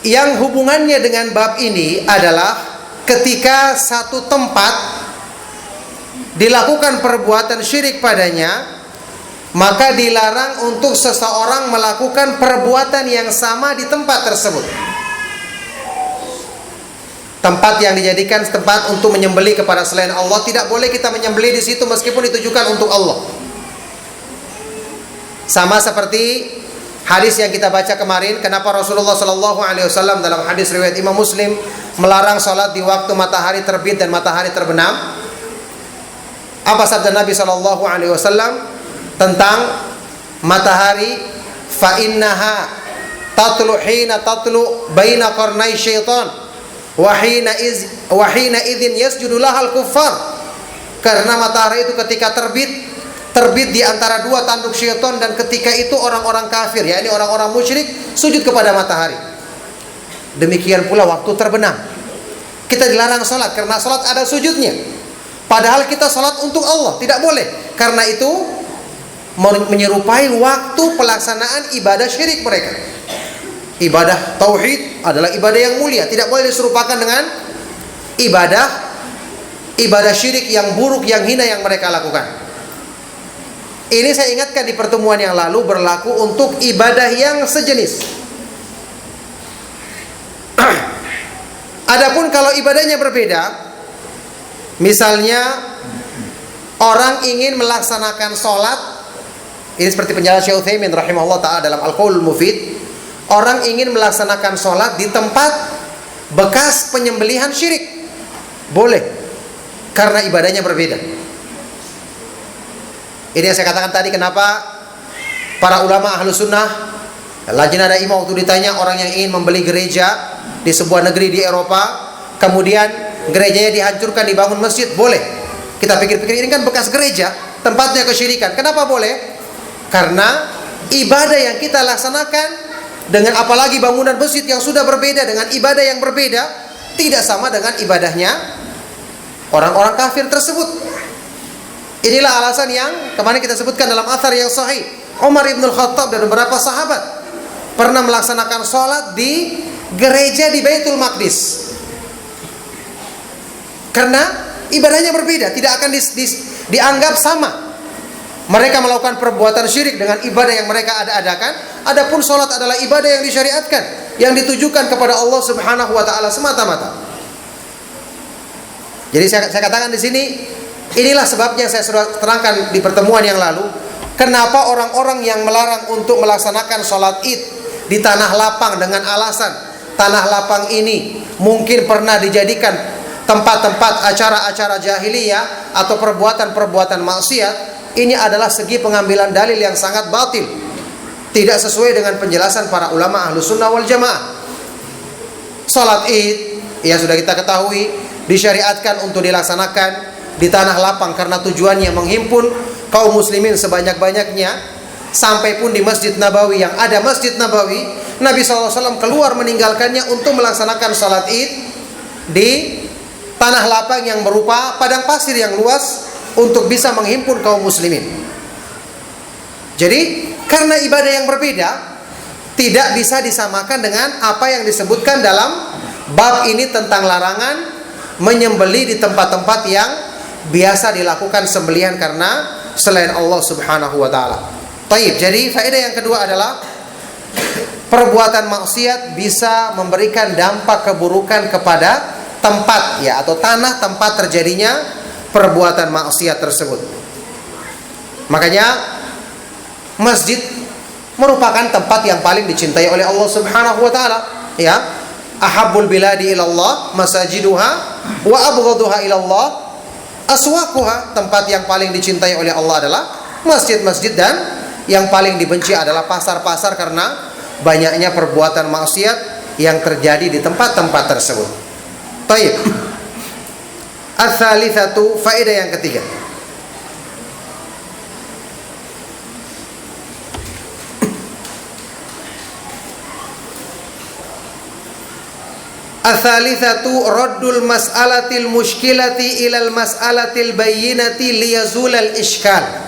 A: Yang hubungannya dengan bab ini adalah ketika satu tempat dilakukan perbuatan syirik padanya, maka dilarang untuk seseorang melakukan perbuatan yang sama di tempat tersebut. Tempat yang dijadikan tempat untuk menyembelih kepada selain Allah, tidak boleh kita menyembelih di situ meskipun ditujukan untuk Allah. Sama seperti hadis yang kita baca kemarin, kenapa Rasulullah SAW dalam hadis riwayat Imam Muslim melarang sholat di waktu matahari terbit dan matahari terbenam. Apa sabda Nabi SAW tentang matahari? Fa innaha tatlu hina tatlu baina qarnai syaitan wa hina idzin yasjudu lahal kuffar. Karena matahari itu ketika terbit di antara dua tanduk syaitan, dan ketika itu orang-orang kafir, yakni orang-orang musyrik, sujud kepada matahari. Demikian pula waktu terbenam. Kita dilarang sholat karena sholat ada sujudnya, padahal kita sholat untuk Allah, tidak boleh. Karena itu menyerupai waktu pelaksanaan ibadah syirik mereka. Ibadah tauhid adalah ibadah yang mulia, tidak boleh diserupakan dengan ibadah syirik yang buruk, yang hina yang mereka lakukan. Ini saya ingatkan di pertemuan yang lalu berlaku untuk ibadah yang sejenis. Adapun kalau ibadahnya berbeda, misalnya orang ingin melaksanakan sholat, ini seperti penjelasan Syekh Utsaimin rahimahullah ta'ala dalam Al-Qaulul Mufid. Orang ingin melaksanakan sholat di tempat bekas penyembelihan syirik, boleh, karena ibadahnya berbeda. Ini yang saya katakan tadi, kenapa para ulama ahlu sunnah, Lajnah Daimah waktu ditanya orang yang ingin membeli gereja di sebuah negeri di Eropa, kemudian gerejanya dihancurkan, dibangun masjid, boleh. Kita pikir-pikir, ini kan bekas gereja, tempatnya kesyirikan. Kenapa boleh? Karena ibadah yang kita laksanakan dengan apalagi bangunan masjid yang sudah berbeda, dengan ibadah yang berbeda, tidak sama dengan ibadahnya orang-orang kafir tersebut. Inilah alasan yang kemarin kita sebutkan dalam athar yang sahih. Umar ibn al-Khattab dan beberapa sahabat pernah melaksanakan sholat di gereja di Baitul Maqdis. Karena ibadahnya berbeda, tidak akan dianggap sama. Mereka melakukan perbuatan syirik dengan ibadah yang mereka adakan. Adapun sholat adalah ibadah yang disyariatkan, yang ditujukan kepada Allah Subhanahu wa taala semata-mata. Jadi saya katakan di sini, inilah sebabnya saya sudah terangkan di pertemuan yang lalu, kenapa orang-orang yang melarang untuk melaksanakan sholat Id di tanah lapang dengan alasan tanah lapang ini mungkin pernah dijadikan tempat-tempat acara-acara jahiliyah atau perbuatan-perbuatan maksiat. Ini adalah segi pengambilan dalil yang sangat batil, tidak sesuai dengan penjelasan para ulama Ahlus Sunnah wal Jamaah. Salat Id, ya sudah kita ketahui, disyariatkan untuk dilaksanakan di tanah lapang karena tujuannya menghimpun kaum muslimin sebanyak-banyaknya. Sampai pun di Masjid Nabawi, yang ada Masjid Nabawi, Nabi SAW keluar meninggalkannya untuk melaksanakan salat Id di tanah lapang yang berupa padang pasir yang luas untuk bisa menghimpun kaum muslimin. Jadi karena ibadah yang berbeda, tidak bisa disamakan dengan apa yang disebutkan dalam bab ini tentang larangan menyembelih di tempat-tempat yang biasa dilakukan sembelihan karena selain Allah Subhanahu wa taala. Baik, jadi faedah yang kedua adalah perbuatan maksiat bisa memberikan dampak keburukan kepada tempat, ya, atau tanah tempat terjadinya perbuatan maksiat tersebut. Makanya masjid merupakan tempat yang paling dicintai oleh Allah Subhanahu wa taala, ya. Ahabbul biladi ilallah masajiduha wa abghaduha ilallah aswaquha. Tempat yang paling dicintai oleh Allah adalah masjid-masjid, dan yang paling dibenci adalah pasar-pasar karena banyaknya perbuatan maksiat yang terjadi di tempat-tempat tersebut. Baik. Ats-tsalitsatu, faedah yang ketiga. Ats-tsalitsatu raddul mas'alatil mushkilati ilal mas'alatil bayyinati liyazulal iskal.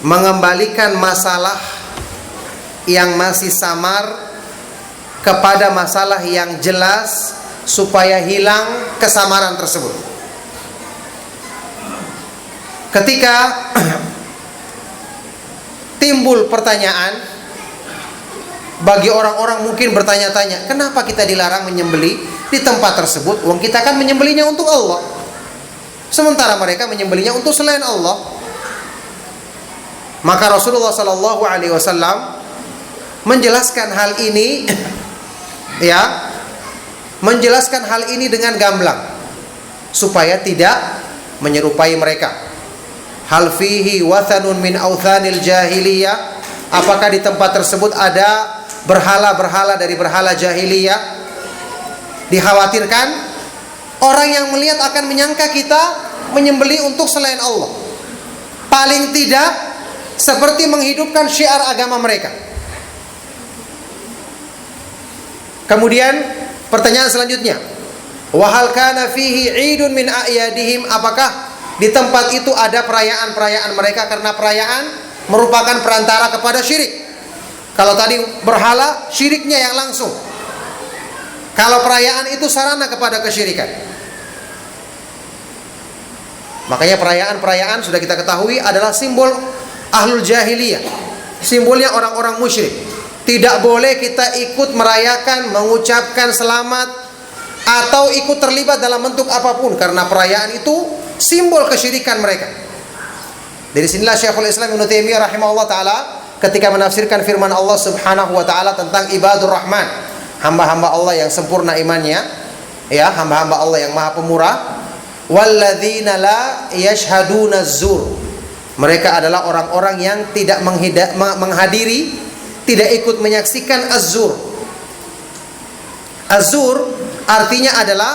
A: Mengembalikan masalah yang masih samar kepada masalah yang jelas supaya hilang kesamaran tersebut. Ketika timbul pertanyaan, bagi orang-orang mungkin bertanya-tanya, kenapa kita dilarang menyembelih di tempat tersebut? Wong kita kan menyembelihnya untuk Allah, sementara mereka menyembelihnya untuk selain Allah. Maka Rasulullah Sallallahu Alaihi Wasallam menjelaskan hal ini, ya, menjelaskan hal ini dengan gamblang supaya tidak menyerupai mereka. Hal fihi wathanun min authanil jahiliyah. Apakah di tempat tersebut ada berhala-berhala dari berhala jahiliyah? Dikhawatirkan orang yang melihat akan menyangka kita menyembelih untuk selain Allah. Paling tidak seperti menghidupkan syiar agama mereka. Kemudian pertanyaan selanjutnya, wa hal kana fihi 'idun min a'yadihim. Apakah di tempat itu ada perayaan-perayaan mereka, karena perayaan merupakan perantara kepada syirik. Kalau tadi berhala, syiriknya yang langsung. Kalau perayaan itu sarana kepada kesyirikan. Makanya perayaan-perayaan sudah kita ketahui adalah simbol ahlul jahiliyah, simbolnya orang-orang musyrik. Tidak boleh kita ikut merayakan, mengucapkan selamat, atau ikut terlibat dalam bentuk apapun, karena perayaan itu simbol kesyirikan mereka. Dari sinilah Syekhul Islam Ibnu Taimiyah rahimahullah taala ketika menafsirkan firman Allah Subhanahu wa taala tentang ibadur rahman, hamba-hamba Allah yang sempurna imannya, ya, hamba-hamba Allah yang maha pemurah, walladzina la yashhaduna az-zur. Mereka adalah orang-orang yang tidak menghadiri, tidak ikut menyaksikan az-zur. Az-zur artinya adalah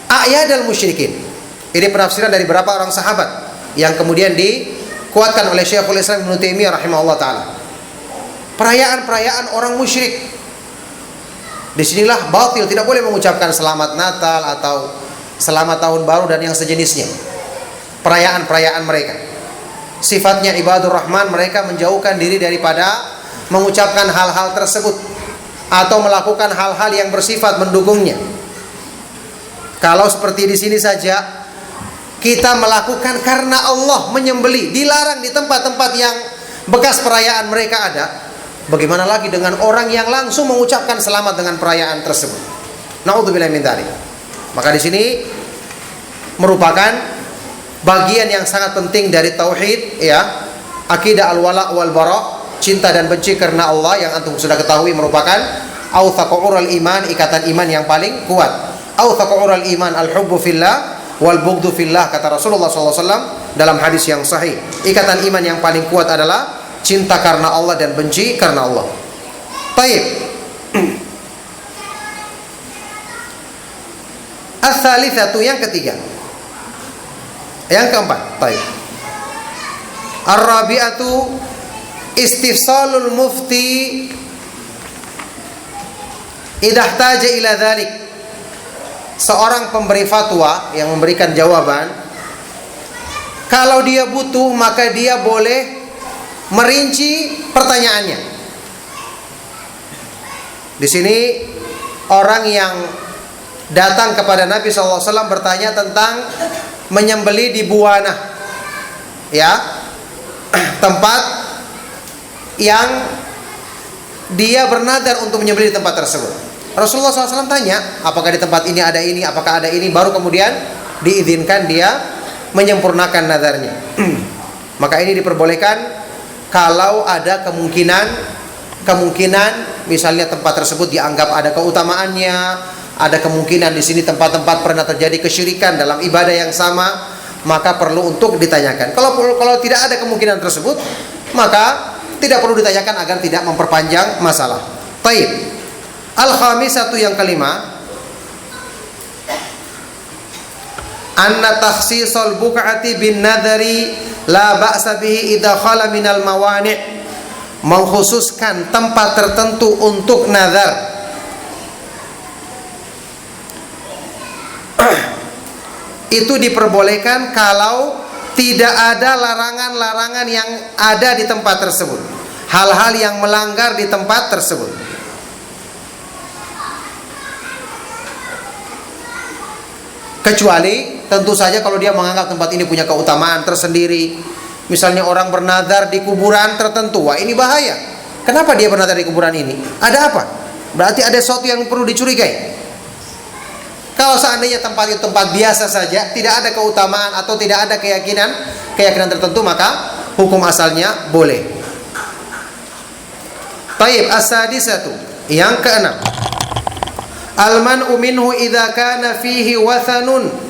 A: a'yadal musyrikin. Ini penafsiran dari beberapa orang sahabat yang kemudian dikuatkan oleh Syekhul Islam Ibnu Taimiyah rahimahullah taala. Perayaan-perayaan orang musyrik. Disinilah batil, tidak boleh mengucapkan selamat Natal atau selamat tahun baru dan yang sejenisnya. Perayaan-perayaan mereka. Sifatnya ibadur rahman, mereka menjauhkan diri daripada mengucapkan hal-hal tersebut atau melakukan hal-hal yang bersifat mendukungnya. Kalau seperti di sini saja kita melakukan karena Allah, menyembelih, dilarang di tempat-tempat yang bekas perayaan mereka ada, bagaimana lagi dengan orang yang langsung mengucapkan selamat dengan perayaan tersebut? Na'udzubillahi min dzalik. Maka di sini merupakan bagian yang sangat penting dari tauhid, ya, akidah al-wala wal bara, cinta dan benci karena Allah, yang antum sudah ketahui merupakan authaqul iman, ikatan iman yang paling kuat. Authaqul iman al-hubbu fillah wal bughdu fillah, kata Rasulullah SAW dalam hadis yang sahih. Ikatan iman yang paling kuat adalah cinta karena Allah dan benci karena Allah. Baik. Ats-tsalitsatu, yang ketiga. Yang keempat, baik. Ar-rabi'atu istifsalul mufti idza ihtaja ila dzalik. Seorang pemberi fatwa yang memberikan jawaban, kalau dia butuh maka dia boleh merinci pertanyaannya. Di sini orang yang datang kepada Nabi SAW bertanya tentang menyembelih di buana, ya, tempat yang dia bernadar untuk menyembelih di tempat tersebut. Rasulullah SAW tanya, apakah di tempat ini ada ini, apakah ada ini, baru kemudian diizinkan dia menyempurnakan nadarnya. Maka ini diperbolehkan kalau ada kemungkinan misalnya tempat tersebut dianggap ada keutamaannya, ada kemungkinan di sini tempat-tempat pernah terjadi kesyirikan dalam ibadah yang sama, maka perlu untuk ditanyakan. Kalau tidak ada kemungkinan tersebut, maka tidak perlu ditanyakan agar tidak memperpanjang masalah. Taib. Al-khamisatu, yang kelima, anna takhsisal buq'ati bin nadari la ba'sa bihi idza khala minal mawani'. Mengkhususkan tempat tertentu untuk nazar itu diperbolehkan kalau tidak ada larangan-larangan yang ada di tempat tersebut, hal-hal yang melanggar di tempat tersebut. Kecuali tentu saja kalau dia menganggap tempat ini punya keutamaan tersendiri. Misalnya orang bernazar di kuburan tertentu, wah ini bahaya. Kenapa dia bernazar di kuburan ini? Ada apa? Berarti ada sesuatu yang perlu dicurigai. Kalau seandainya tempat itu tempat biasa saja, tidak ada keutamaan atau tidak ada keyakinan tertentu, maka hukum asalnya boleh. Taib. As-sadisatu, yang keenam, al-man'u minhu idza kana fihi wathanun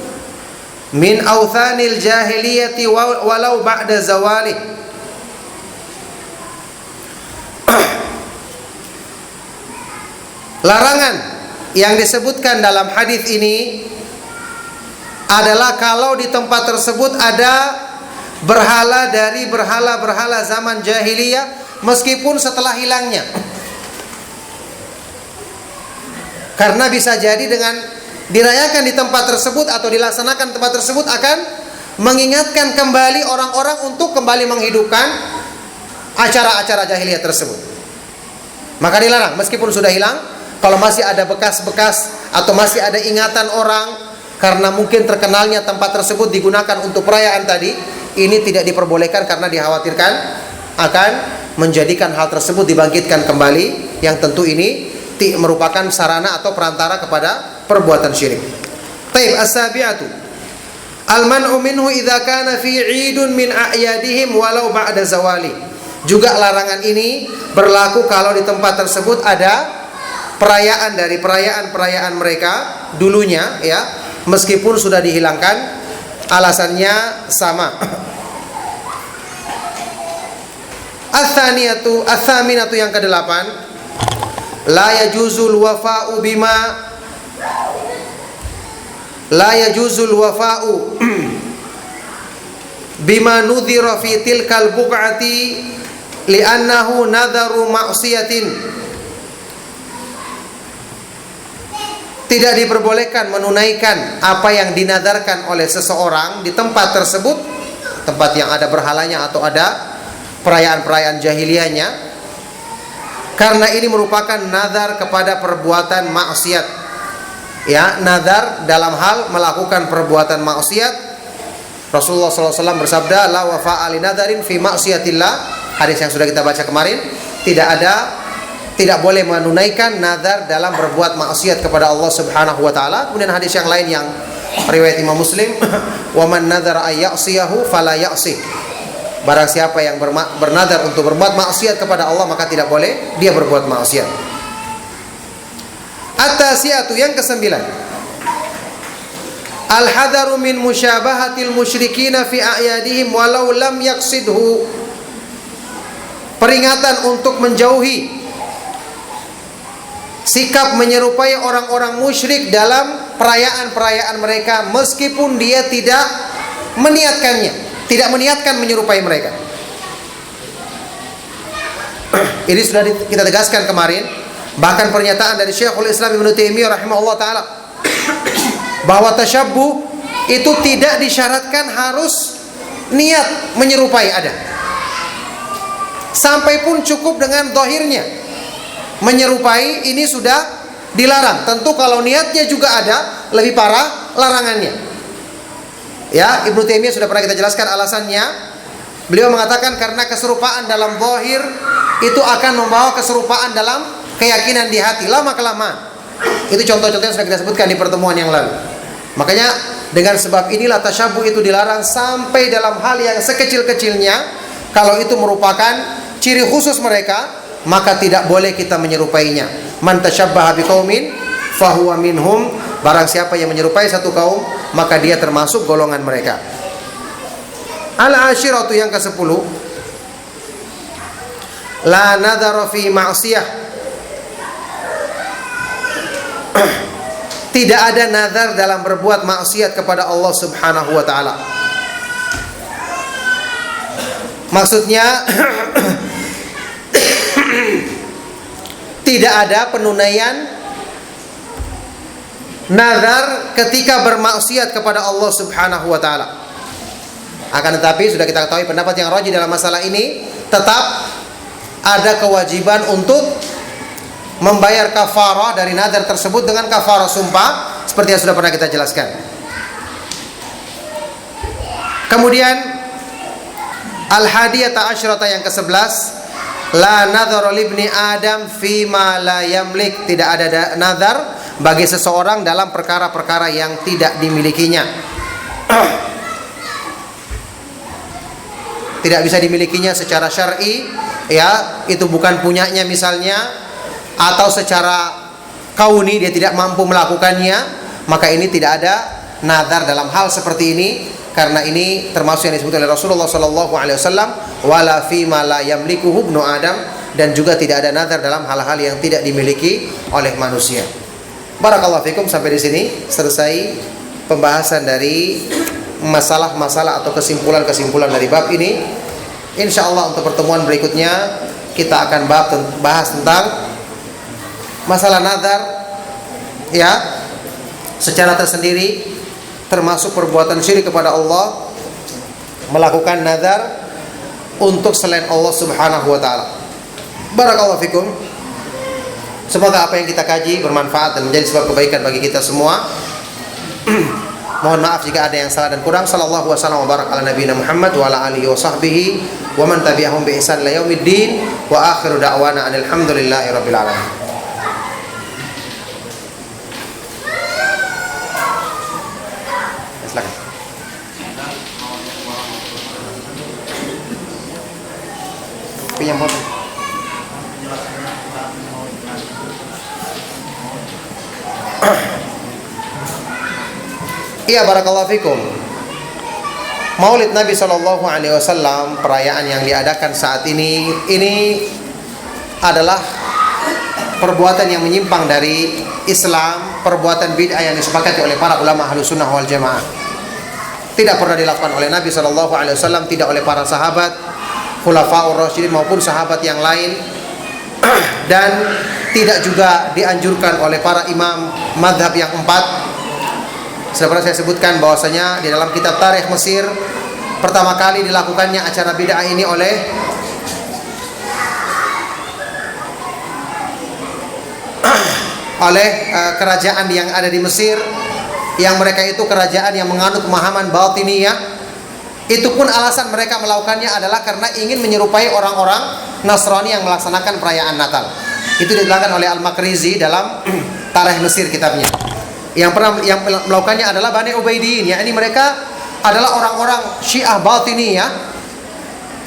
A: min awthanil jahiliyati walau ba'da zawali. Larangan yang disebutkan dalam hadis ini adalah kalau di tempat tersebut ada berhala dari berhala-berhala zaman jahiliyah meskipun setelah hilangnya. Karena bisa jadi dengan dirayakan di tempat tersebut atau dilaksanakan tempat tersebut akan mengingatkan kembali orang-orang untuk kembali menghidupkan acara-acara jahiliyah tersebut. Maka dilarang meskipun sudah hilang. Kalau masih ada bekas-bekas atau masih ada ingatan orang karena mungkin terkenalnya tempat tersebut digunakan untuk perayaan tadi, ini tidak diperbolehkan karena dikhawatirkan akan menjadikan hal tersebut dibangkitkan kembali, yang tentu ini merupakan sarana atau perantara kepada perbuatan syirik. Taib. As-sabi'atu al-man'u minhu idza kana fi 'idun min a'yadihim walau ba'da zawali. Juga larangan ini berlaku kalau di tempat tersebut ada perayaan dari perayaan-perayaan mereka dulunya, ya, meskipun sudah dihilangkan, alasannya sama. Ats-tsaminatu, yang kedelapan, la yajuzul wafa'u bima la yajuzul wafa'u bima nudhira fi tilkal buq'ati li'annahu nadharu ma'siyatin. Tidak diperbolehkan menunaikan apa yang dinadarkan oleh seseorang di tempat tersebut, tempat yang ada berhalanya atau ada perayaan-perayaan jahiliyahnya, karena ini merupakan nazar kepada perbuatan maksiat. Ya, nazar dalam hal melakukan perbuatan maksiat. Rasulullah SAW bersabda, la wafa'a li nadharin fi maksiatillah. Hadis yang sudah kita baca kemarin. Tidak boleh menunaikan nazar dalam berbuat maksiat kepada Allah Subhanahu wa taala. Kemudian hadis yang lain yang riwayat Imam Muslim, wa man nadzara ay ya'siyahu fala ya'si. Barang siapa yang bernazar untuk berbuat maksiat kepada Allah, maka tidak boleh dia berbuat maksiat. At-tasi'atu, yang ke-9. Al-hadaru min musyabahatil musyrikina fi a'yadihim walau lam yaqsidhu. Peringatan untuk menjauhi sikap menyerupai orang-orang musyrik dalam perayaan-perayaan mereka meskipun dia tidak meniatkannya, tidak meniatkan menyerupai mereka. Ini sudah kita tegaskan kemarin. Bahkan pernyataan dari Syekhul Islam Ibnu Taimiyah rahimahullah taala bahwa tasyabbuh itu tidak disyaratkan harus niat menyerupai ada. Sampai pun cukup dengan zahirnya menyerupai ini sudah dilarang. Tentu kalau niatnya juga ada, lebih parah larangannya. Ya, Ibnu Taimiyah sudah pernah kita jelaskan alasannya. Beliau mengatakan karena keserupaan dalam zahir itu akan membawa keserupaan dalam keyakinan di hati lama-kelamaan. Itu contoh-contoh yang sudah kita sebutkan di pertemuan yang lalu. Makanya dengan sebab inilah tasyabbuh itu dilarang sampai dalam hal yang sekecil-kecilnya. Kalau itu merupakan ciri khusus mereka, maka tidak boleh kita menyerupainya. Man tasyabbaha biqaumin fahuwa minhum. Barang siapa yang menyerupai satu kaum, maka dia termasuk golongan mereka. Al-ashiratu, yang ke-10. La nadhara fi ma'siyah. Tidak ada nazar dalam berbuat maksiat kepada Allah Subhanahu wa taala. Maksudnya tidak ada penunaian nazar ketika bermaksiat kepada Allah Subhanahu wa taala. Akan tetapi sudah kita ketahui pendapat yang rajih dalam masalah ini, tetap ada kewajiban untuk membayar kafarah dari nazar tersebut dengan kafarah sumpah seperti yang sudah pernah kita jelaskan. Kemudian al-hadiyata asyrata, yang ke-11, la nadhara libni adam fima la yamlik. Tidak ada nazar bagi seseorang dalam perkara-perkara yang tidak dimilikinya. Tidak bisa dimilikinya secara syar'i, ya, itu bukan punyanya misalnya, atau secara kauni dia tidak mampu melakukannya, maka ini tidak ada nazar dalam hal seperti ini, karena ini termasuk yang disebut oleh Rasulullah SAW, wala fima la yamlikuhu ibnu adam, dan juga tidak ada nazar dalam hal-hal yang tidak dimiliki oleh manusia. Barakallahu fikum. Sampai di sini selesai pembahasan dari masalah-masalah atau kesimpulan-kesimpulan dari bab ini. Insyaallah untuk pertemuan berikutnya kita akan bahas tentang masalah nazar, ya, secara tersendiri, termasuk perbuatan syirik kepada Allah, melakukan nazar untuk selain Allah Subhanahu wa taala. Barakallahu fikum. Semoga apa yang kita kaji bermanfaat dan menjadi sebab kebaikan bagi kita semua. Mohon maaf jika ada yang salah dan kurang. Sallallahu wasallam wa baraka ala nabiyina Muhammad wa ala alihi wa sahbihi wa man tabi'ahum bi ihsan ila yaumiddin wa akhiru da'wana anil hamdulillahi rabbil alamin. Silakan. Pinjam foto. Iya, barakallahu fikum. Maulid Nabi SAW, perayaan yang diadakan saat ini adalah perbuatan yang menyimpang dari Islam, perbuatan bid'ah yang disepakati oleh para ulama Ahlus Sunnah wal Jamaah. Tidak pernah dilakukan oleh Nabi SAW, tidak oleh para sahabat, Khulafaur Rasyidin maupun sahabat yang lain, dan tidak juga dianjurkan oleh para imam madhab yang 4. Sudah pernah saya sebutkan bahwasanya di dalam kitab Tarikh Mesir pertama kali dilakukannya acara bid'ah ini oleh kerajaan yang ada di Mesir, yang mereka itu kerajaan yang menganut pemahaman batiniyah. Itu pun alasan mereka melakukannya adalah karena ingin menyerupai orang-orang Nasrani yang melaksanakan perayaan Natal. Itu dilakukan oleh Al-Makrizi dalam Tarikh Mesir kitabnya. Yang melakukannya adalah Bani Ubaidiyin, yakni mereka adalah orang-orang Syiah batiniyah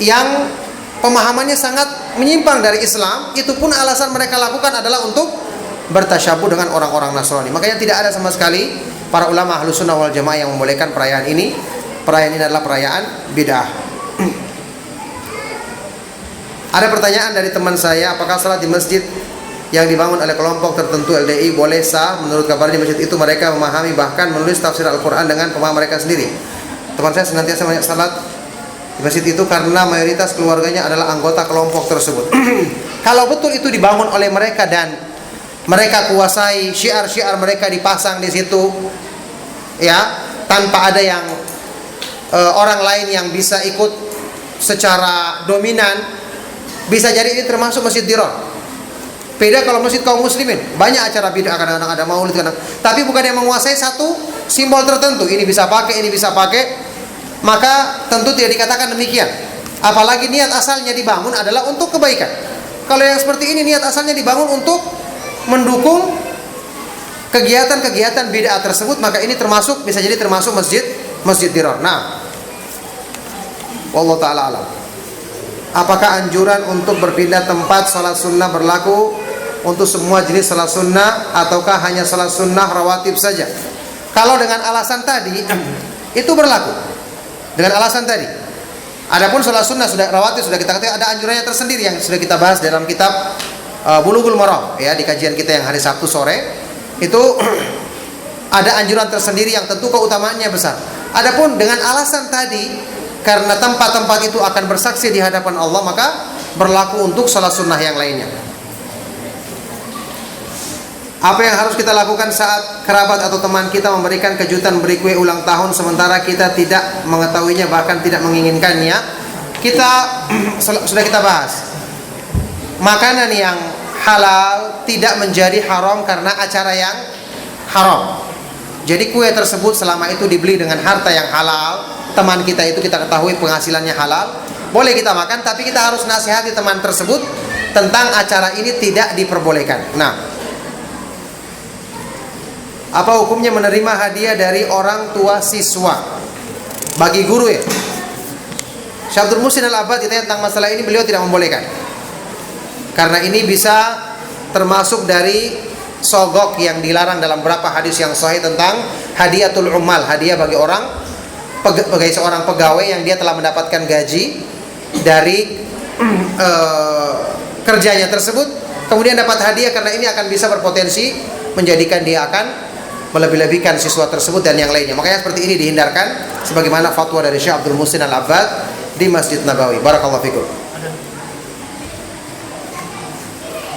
A: yang pemahamannya sangat menyimpang dari Islam. Itu pun alasan mereka lakukan adalah untuk bertasyabuh dengan orang-orang Nasrani. Makanya tidak ada sama sekali para ulama Ahlus Sunnah wal Jamaah yang membolehkan perayaan ini. Perayaan ini adalah perayaan bid'ah. Ada pertanyaan dari teman saya, apakah salat di masjid yang dibangun oleh kelompok tertentu LDI boleh sah? Menurut kabar di masjid itu mereka memahami bahkan menulis tafsir Al-Quran dengan pemahaman mereka sendiri. Teman saya senantiasa banyak salat di masjid itu karena mayoritas keluarganya adalah anggota kelompok tersebut. Kalau betul itu dibangun oleh mereka dan mereka kuasai syiar-syiar mereka dipasang di situ, ya, tanpa ada yang orang lain yang bisa ikut secara dominan, bisa jadi ini termasuk masjid Dirar. Beda kalau masjid kaum muslimin, banyak acara bid'ah, kadang-kadang ada maulid, tapi bukan yang menguasai satu simbol tertentu, ini bisa pakai, ini bisa pakai, maka tentu tidak dikatakan demikian. Apalagi niat asalnya dibangun adalah untuk kebaikan. Kalau yang seperti ini niat asalnya dibangun untuk mendukung kegiatan-kegiatan bid'ah tersebut, maka ini termasuk, bisa jadi termasuk masjid Dirar. Nah, wallahu ta'ala alam. Apakah anjuran untuk berpindah tempat salat sunnah berlaku untuk semua jenis salat sunnah ataukah hanya salat sunnah rawatib saja? Kalau dengan alasan tadi itu berlaku. Dengan alasan tadi. Adapun salat sunnah sudah rawatib sudah kita katakan ada anjurannya tersendiri yang sudah kita bahas dalam kitab Bulughul Maram, ya, di kajian kita yang hari Sabtu sore. Itu ada anjuran tersendiri yang tentu keutamaannya besar. Adapun dengan alasan tadi, karena tempat-tempat itu akan bersaksi di hadapan Allah, maka berlaku untuk salat sunnah yang lainnya. Apa yang harus kita lakukan saat kerabat atau teman kita memberikan kejutan, beri kue ulang tahun sementara kita tidak mengetahuinya, bahkan tidak menginginkannya? Kita sudah kita bahas. Makanan yang halal tidak menjadi haram karena acara yang haram. Jadi kue tersebut selama itu dibeli dengan harta yang halal, teman kita itu kita ketahui penghasilannya halal, boleh kita makan, tapi kita harus nasihati teman tersebut tentang acara ini tidak diperbolehkan. Nah, apa hukumnya menerima hadiah dari orang tua siswa bagi guru, ya? Syekh Abdul Muhsin Al-Abbad ditanya tentang masalah ini, beliau tidak membolehkan. Karena ini bisa termasuk dari sogok yang dilarang dalam beberapa hadis yang sahih tentang hadiatul ummal, hadiah bagi orang sebagai seorang pegawai yang dia telah mendapatkan gaji dari kerjanya tersebut, kemudian dapat hadiah, karena ini akan bisa berpotensi menjadikan dia akan melebih-lebihkan siswa tersebut dan yang lainnya. Makanya seperti ini dihindarkan, sebagaimana fatwa dari Syekh Abdul Muhsin Al-Abbad di Masjid Nabawi. Barakallahu fikum.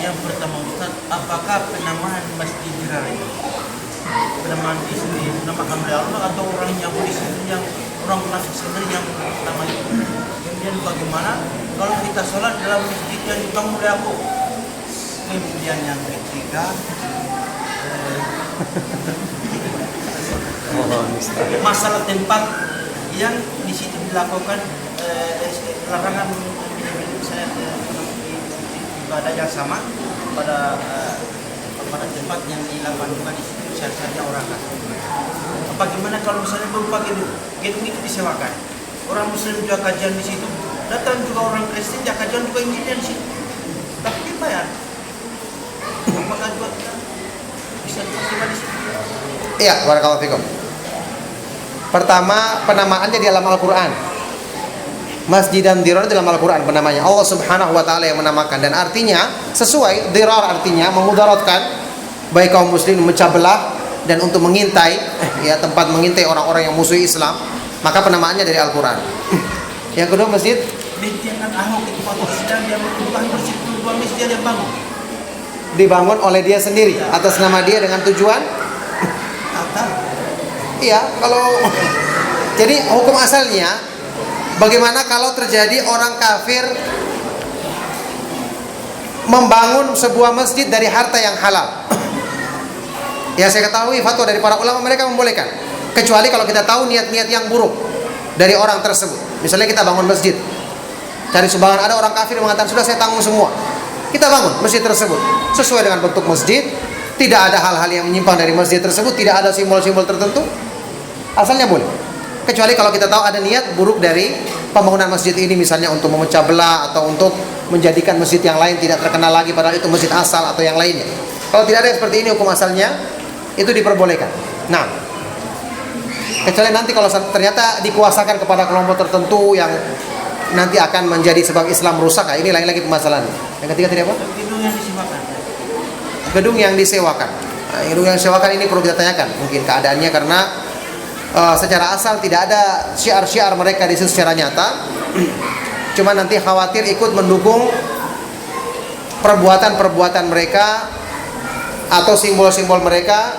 B: Yang pertama, Ustaz, apakah penamaan Masjid Dirar ini penamaan di sini nama hamba Allah atau orang yang di sini yang orang munafik sendiri yang namanya? Kemudian bagaimana kalau kita sholat dalam masjid yang dibangun oleh aku? Kemudian yang ketiga, masalah tempat yang di situ dilakukan larangan ibadah yang sama pada tempat yang dilakukan di situ misalnya orang Katolik. Bagaimana kalau misalnya berupa gedung itu disewakan, orang Muslim juga kajian di situ, datang juga orang Kristen juga kajian juga Injilnya di situ, tapi dibayar. Apakah juga kita bisa dipersiapkan di situ?
A: Iya, barakallahu fikum. Pertama, penamaannya di dalam Al-Quran. Masjidan dirar dalam Al-Quran penamanya. Allah Subhanahu wa Ta'ala yang menamakan, dan artinya sesuai. Dirar artinya memudaratkan, baik kaum muslim memecah belah dan untuk mengintai, ya, tempat mengintai orang-orang yang musuh Islam, maka penamaannya dari Al-Quran. Yang kedua, masjid
B: Bintian Ahok itu waktu sedang dia berubah masjid dia bangun.
A: dibangun oleh dia sendiri atas nama dia dengan tujuan. Iya, kalau jadi hukum asalnya, bagaimana kalau terjadi orang kafir membangun sebuah masjid dari harta yang halal? Ya, saya ketahui fatwa dari para ulama, mereka membolehkan, kecuali kalau kita tahu niat-niat yang buruk dari orang tersebut. Misalnya kita bangun masjid, cari sumbangan, ada orang kafir mengatakan sudah saya tanggung semua, kita bangun masjid tersebut sesuai dengan bentuk masjid, tidak ada hal-hal yang menyimpang dari masjid tersebut, tidak ada simbol-simbol tertentu, asalnya boleh. Kecuali kalau kita tahu ada niat buruk dari pembangunan masjid ini, misalnya untuk memecah belah atau untuk menjadikan masjid yang lain tidak terkenal lagi padahal itu masjid asal atau yang lainnya. Kalau tidak ada yang seperti ini, hukum asalnya itu diperbolehkan. Nah, kecuali nanti kalau ternyata dikuasakan kepada kelompok tertentu yang nanti akan menjadi sebab Islam rusak, nah ini lain lagi permasalahan. Yang ketiga tadi apa?
B: Gedung yang disewakan.
A: Gedung yang disewakan. Nah, gedung yang disewakan ini perlu kita tanyakan mungkin keadaannya, karena secara asal tidak ada syiar-syiar mereka di situ secara nyata. Cuma nanti khawatir ikut mendukung perbuatan-perbuatan mereka atau simbol-simbol mereka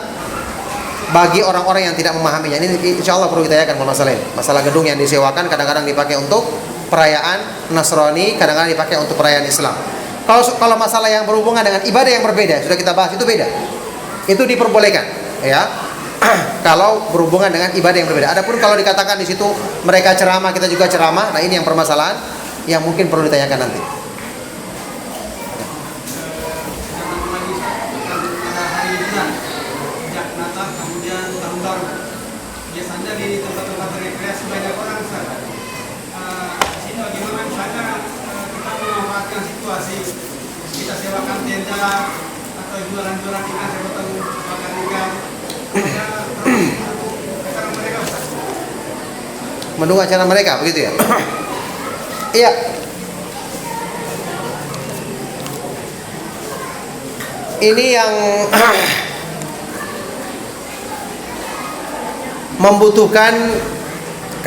A: bagi orang-orang yang tidak memahaminya. Ini insya Allah perlu kita tanyakan masalah ini. Masalah gedung yang disewakan kadang-kadang dipakai untuk perayaan Nasrani, kadang-kadang dipakai untuk perayaan Islam. Kalau masalah yang berhubungan dengan ibadah yang berbeda, sudah kita bahas, itu beda. Itu diperbolehkan, ya. Kalau berhubungan dengan ibadah yang berbeda. Adapun kalau dikatakan di situ mereka ceramah, kita juga ceramah, nah ini yang permasalahan yang mungkin perlu ditanyakan nanti.
C: Sejak Natal kemudian tahun baru, biasanya di tempat-tempat rekreasi banyak orang sana. Di sini bagaimana misalnya kita memanfaatkan situasi, kita sewakan tenda atau jualan-jualan ikan, saya tahu bakar ikan.
A: Mendukung acara mereka, begitu ya? Iya. Ini yang membutuhkan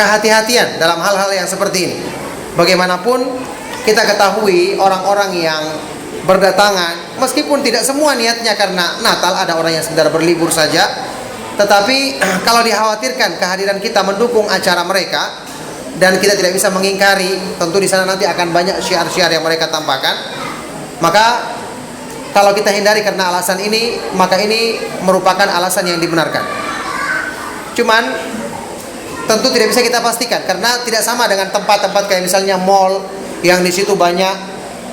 A: kehati-hatian dalam hal-hal yang seperti ini. Bagaimanapun kita ketahui orang-orang yang berdatangan, meskipun tidak semua niatnya karena Natal, ada orang yang sekedar berlibur saja. Tetapi kalau dikhawatirkan kehadiran kita mendukung acara mereka dan kita tidak bisa mengingkari, tentu di sana nanti akan banyak syiar-syiar yang mereka tampakkan. Maka kalau kita hindari karena alasan ini, maka ini merupakan alasan yang dibenarkan. Cuman tentu tidak bisa kita pastikan karena tidak sama dengan tempat-tempat kayak misalnya mall yang di situ banyak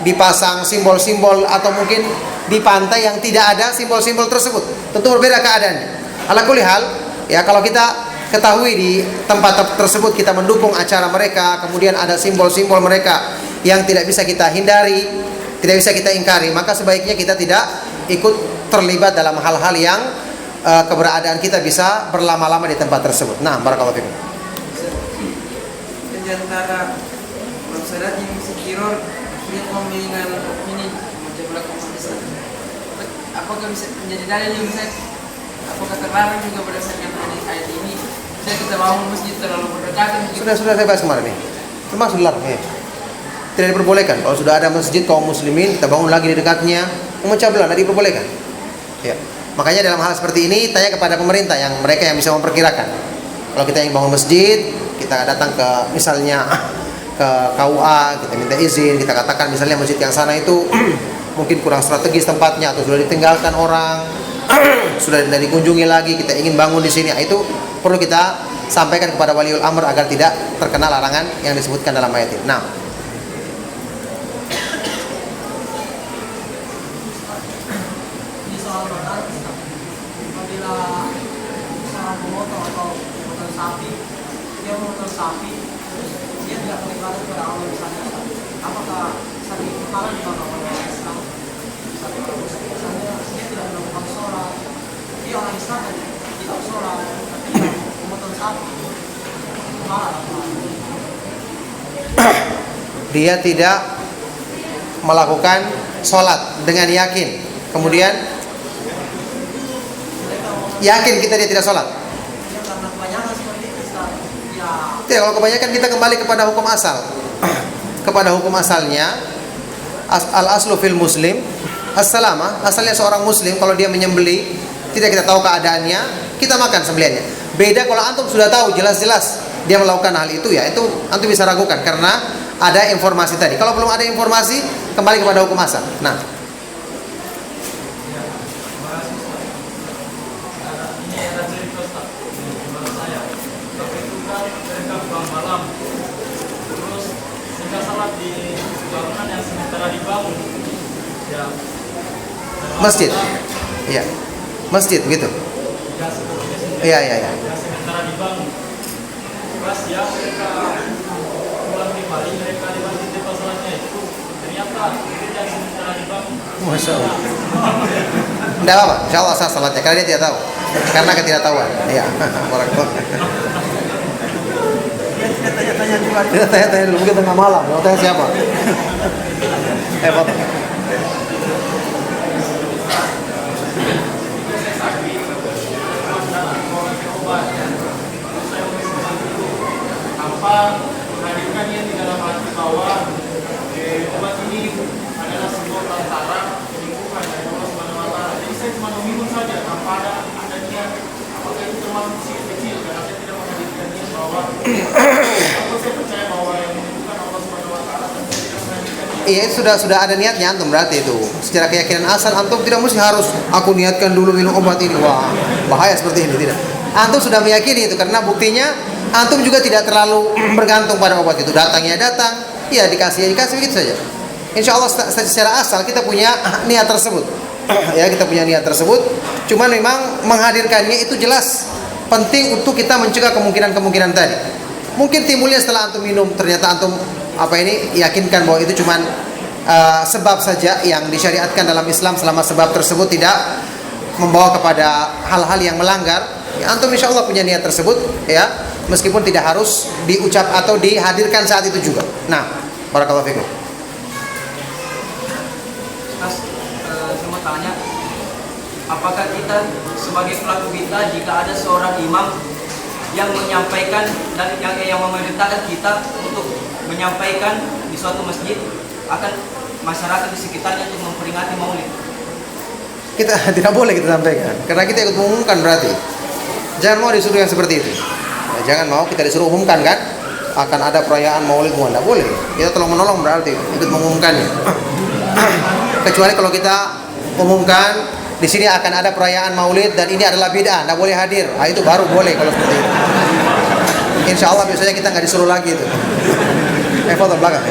A: dipasang simbol-simbol, atau mungkin di pantai yang tidak ada simbol-simbol tersebut. Tentu berbeda keadaannya. Ala kulli hal, ya, kalau kita ketahui di tempat tersebut kita mendukung acara mereka, kemudian ada simbol-simbol mereka yang tidak bisa kita hindari, tidak bisa kita ingkari, maka sebaiknya kita tidak ikut terlibat dalam hal-hal yang keberadaan kita bisa berlama-lama di tempat tersebut. Nah, barakallahu fikum.
D: Di antara masyarakat yang sekiror lihat pemilihan ini macam belakang Islam, apakah bisa menjadi dalil yang bisa, apakah terlarang juga berdasarkan ayat ini? Saya kita bangun masjid terlalu berdekatan.
A: Sudah saya bahas kemarin nih. Termasuk dilarang, ya. Tidak diperbolehkan. Kalau sudah ada masjid kaum muslimin, kita bangun lagi di dekatnya, memecah belah, tidak diperbolehkan. Ya. Makanya dalam hal seperti ini tanya kepada pemerintah, yang mereka yang bisa memperkirakan. Kalau kita ingin bangun masjid, kita datang ke misalnya ke KUA, kita minta izin, kita katakan misalnya masjid yang sana itu mungkin kurang strategis tempatnya atau sudah ditinggalkan orang, sudah tidak dikunjungi lagi, kita ingin bangun di sini. Itu perlu kita sampaikan kepada waliul amr agar tidak terkena larangan yang disebutkan dalam ayat ini. Nah,
E: Di soal bakar, apabila seorang memotong atau memotong sapi, dia memotong sapi, terus dia tidak beribadah kepada Allah misalnya, apakah sapi itu halal dibakar oleh Islam? Misalnya dia tidak melakukan sholat, dia orang Islam dan tidak sholat, tapi dia memotong sapi, itu halal apa?
A: dia tidak melakukan sholat dengan yakin, kemudian yakin kita dia tidak sholat.
E: Ya, karena kebanyakan seperti itu Ustaz. Ya,
A: Ya, kalau kebanyakan kita kembali kepada hukum asal. Kepada hukum asalnya, al aslu fil muslim as-salama. Asalnya seorang muslim kalau dia menyembelih tidak kita tahu keadaannya, kita makan sembelihannya. Beda kalau antum sudah tahu jelas-jelas dia melakukan hal itu, ya itu antum bisa ragukan karena ada informasi tadi. Kalau belum ada informasi, kembali kepada hukum asal. Nah,
F: Ini ada cerita Ustaz, teman saya. Tapi itu kan mereka pulang malam, terus sehingga salat di bangunan yang sementara dibangun. Ya.
A: masjid. Iya. Masjid begitu.
F: Ya sepertinya sendiri.
A: Iya.
F: Yang sementara dibangun. Pas ya mereka pulang kembali, mereka di masjid tempat salatnya itu ternyata itu yang sementara dibangun.
A: Masya Allah. Tidak apa-apa, insya Allah sah salatnya karena dia tidak tahu, karena ketidaktahuan. Iya. Barakallah.
B: Dia tidak tanya-tanya juga.
A: Kita tanya-tanya dulu, mungkin tengah malam. Mau tanya siapa? Foto.
F: Tanpa menghadirkannya di dalam hati bahwa obat ini adalah sebuah perantara penyembuhan dari Allah Subhanahu wa Ta'ala. Jadi saya cuma meminum saja tanpa ada niat. Apakah itu termasuk syirik kecil? Karena saya tidak menghadirkan niat bahwa kalau saya percaya bahwa yang menyembuhkan Allah Subhanahu wa Ta'ala, dan saya tidak menghadirkan niat.
A: Iya, itu sudah ada niatnya antum berarti itu. Secara keyakinan asal antum tidak mesti harus aku niatkan dulu minum obat ini. Wah, bahaya seperti ini, tidak. Antum sudah meyakini itu karena buktinya antum juga tidak terlalu bergantung pada obat itu. Datangnya datang, ya dikasih begitu saja. Insya Allah secara asal kita punya niat tersebut. Ya, kita punya niat tersebut. Cuman memang menghadirkannya itu jelas penting untuk kita mencegah kemungkinan-kemungkinan tadi. Mungkin timbulnya setelah antum minum, ternyata antum yakinkan bahwa itu cuman sebab saja yang disyariatkan dalam Islam selama sebab tersebut tidak membawa kepada hal-hal yang melanggar. Ya, antum insya Allah punya niat tersebut, ya, meskipun tidak harus diucap atau dihadirkan saat itu juga. Nah, barakallahu fikum.
D: Mas, saya mau tanya, apakah kita sebagai pelaku bid'ah jika ada seorang imam yang menyampaikan dan yang memerintahkan kita untuk menyampaikan di suatu masjid akan masyarakat di sekitarnya untuk memperingati Maulid?
A: Kita tidak boleh kita sampaikan karena kita ikut mengumumkan berarti. Jangan mau disuruh yang seperti itu. Ya, jangan mau kita disuruh umumkan kan akan ada perayaan Maulid, tidak boleh. Kita tolong menolong berarti ikut mengumumkannya. Kecuali kalau kita umumkan di sini akan ada perayaan Maulid dan ini adalah bid'ah, tidak boleh hadir. Nah, itu baru boleh kalau seperti itu. Insya Allah biasanya kita nggak disuruh lagi itu. Foto belakang.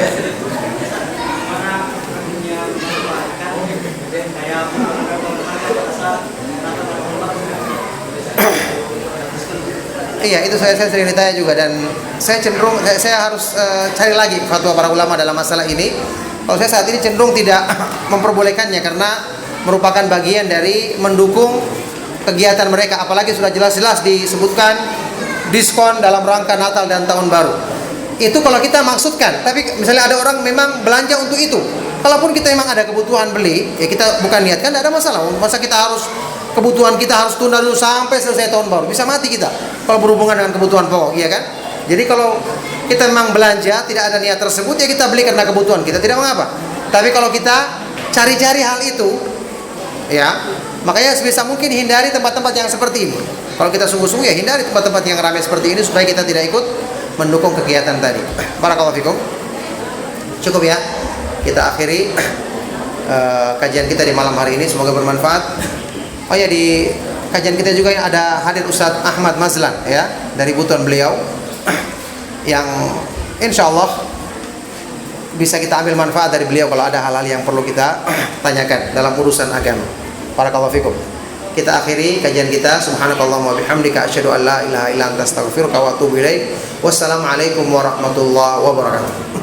A: Iya, itu saya sering ditanya juga dan saya cenderung saya harus cari lagi fatwa para ulama dalam masalah ini. Kalau saya saat ini cenderung tidak memperbolehkannya karena merupakan bagian dari mendukung kegiatan mereka, apalagi sudah jelas-jelas disebutkan diskon dalam rangka Natal dan Tahun Baru. Itu kalau kita maksudkan, tapi misalnya ada orang memang belanja untuk itu. Kalaupun kita memang ada kebutuhan beli, ya kita bukan niatkan, tidak ada masalah. Masa kita harus kebutuhan kita harus tunda dulu sampai selesai Tahun Baru, bisa mati kita kalau berhubungan dengan kebutuhan pokok, iya kan? Jadi kalau kita memang belanja tidak ada niat tersebut, ya kita beli karena kebutuhan kita, tidak mengapa. Tapi kalau kita cari-cari hal itu, ya makanya sebisa mungkin hindari tempat-tempat yang seperti ini. Kalau kita sungguh-sungguh ya hindari tempat-tempat yang ramai seperti ini supaya kita tidak ikut mendukung kegiatan tadi. Barakallahu fikum. Cukup ya. Kita akhiri kajian kita di malam hari ini, semoga bermanfaat. Oh ya, di kajian kita juga ada hadir Ustadz Ahmad Mazlan ya, dari Butuan beliau yang insya Allah bisa kita ambil manfaat dari beliau kalau ada hal-hal yang perlu kita tanyakan dalam urusan agama. Barakallahu fikum. Kita akhiri kajian kita. Subhanakallahumma wa bihamdika asyhadu an la ilaha illa anta astaghfiruka wa atubu ilaik. Wassalamualaikum warahmatullahi wabarakatuh.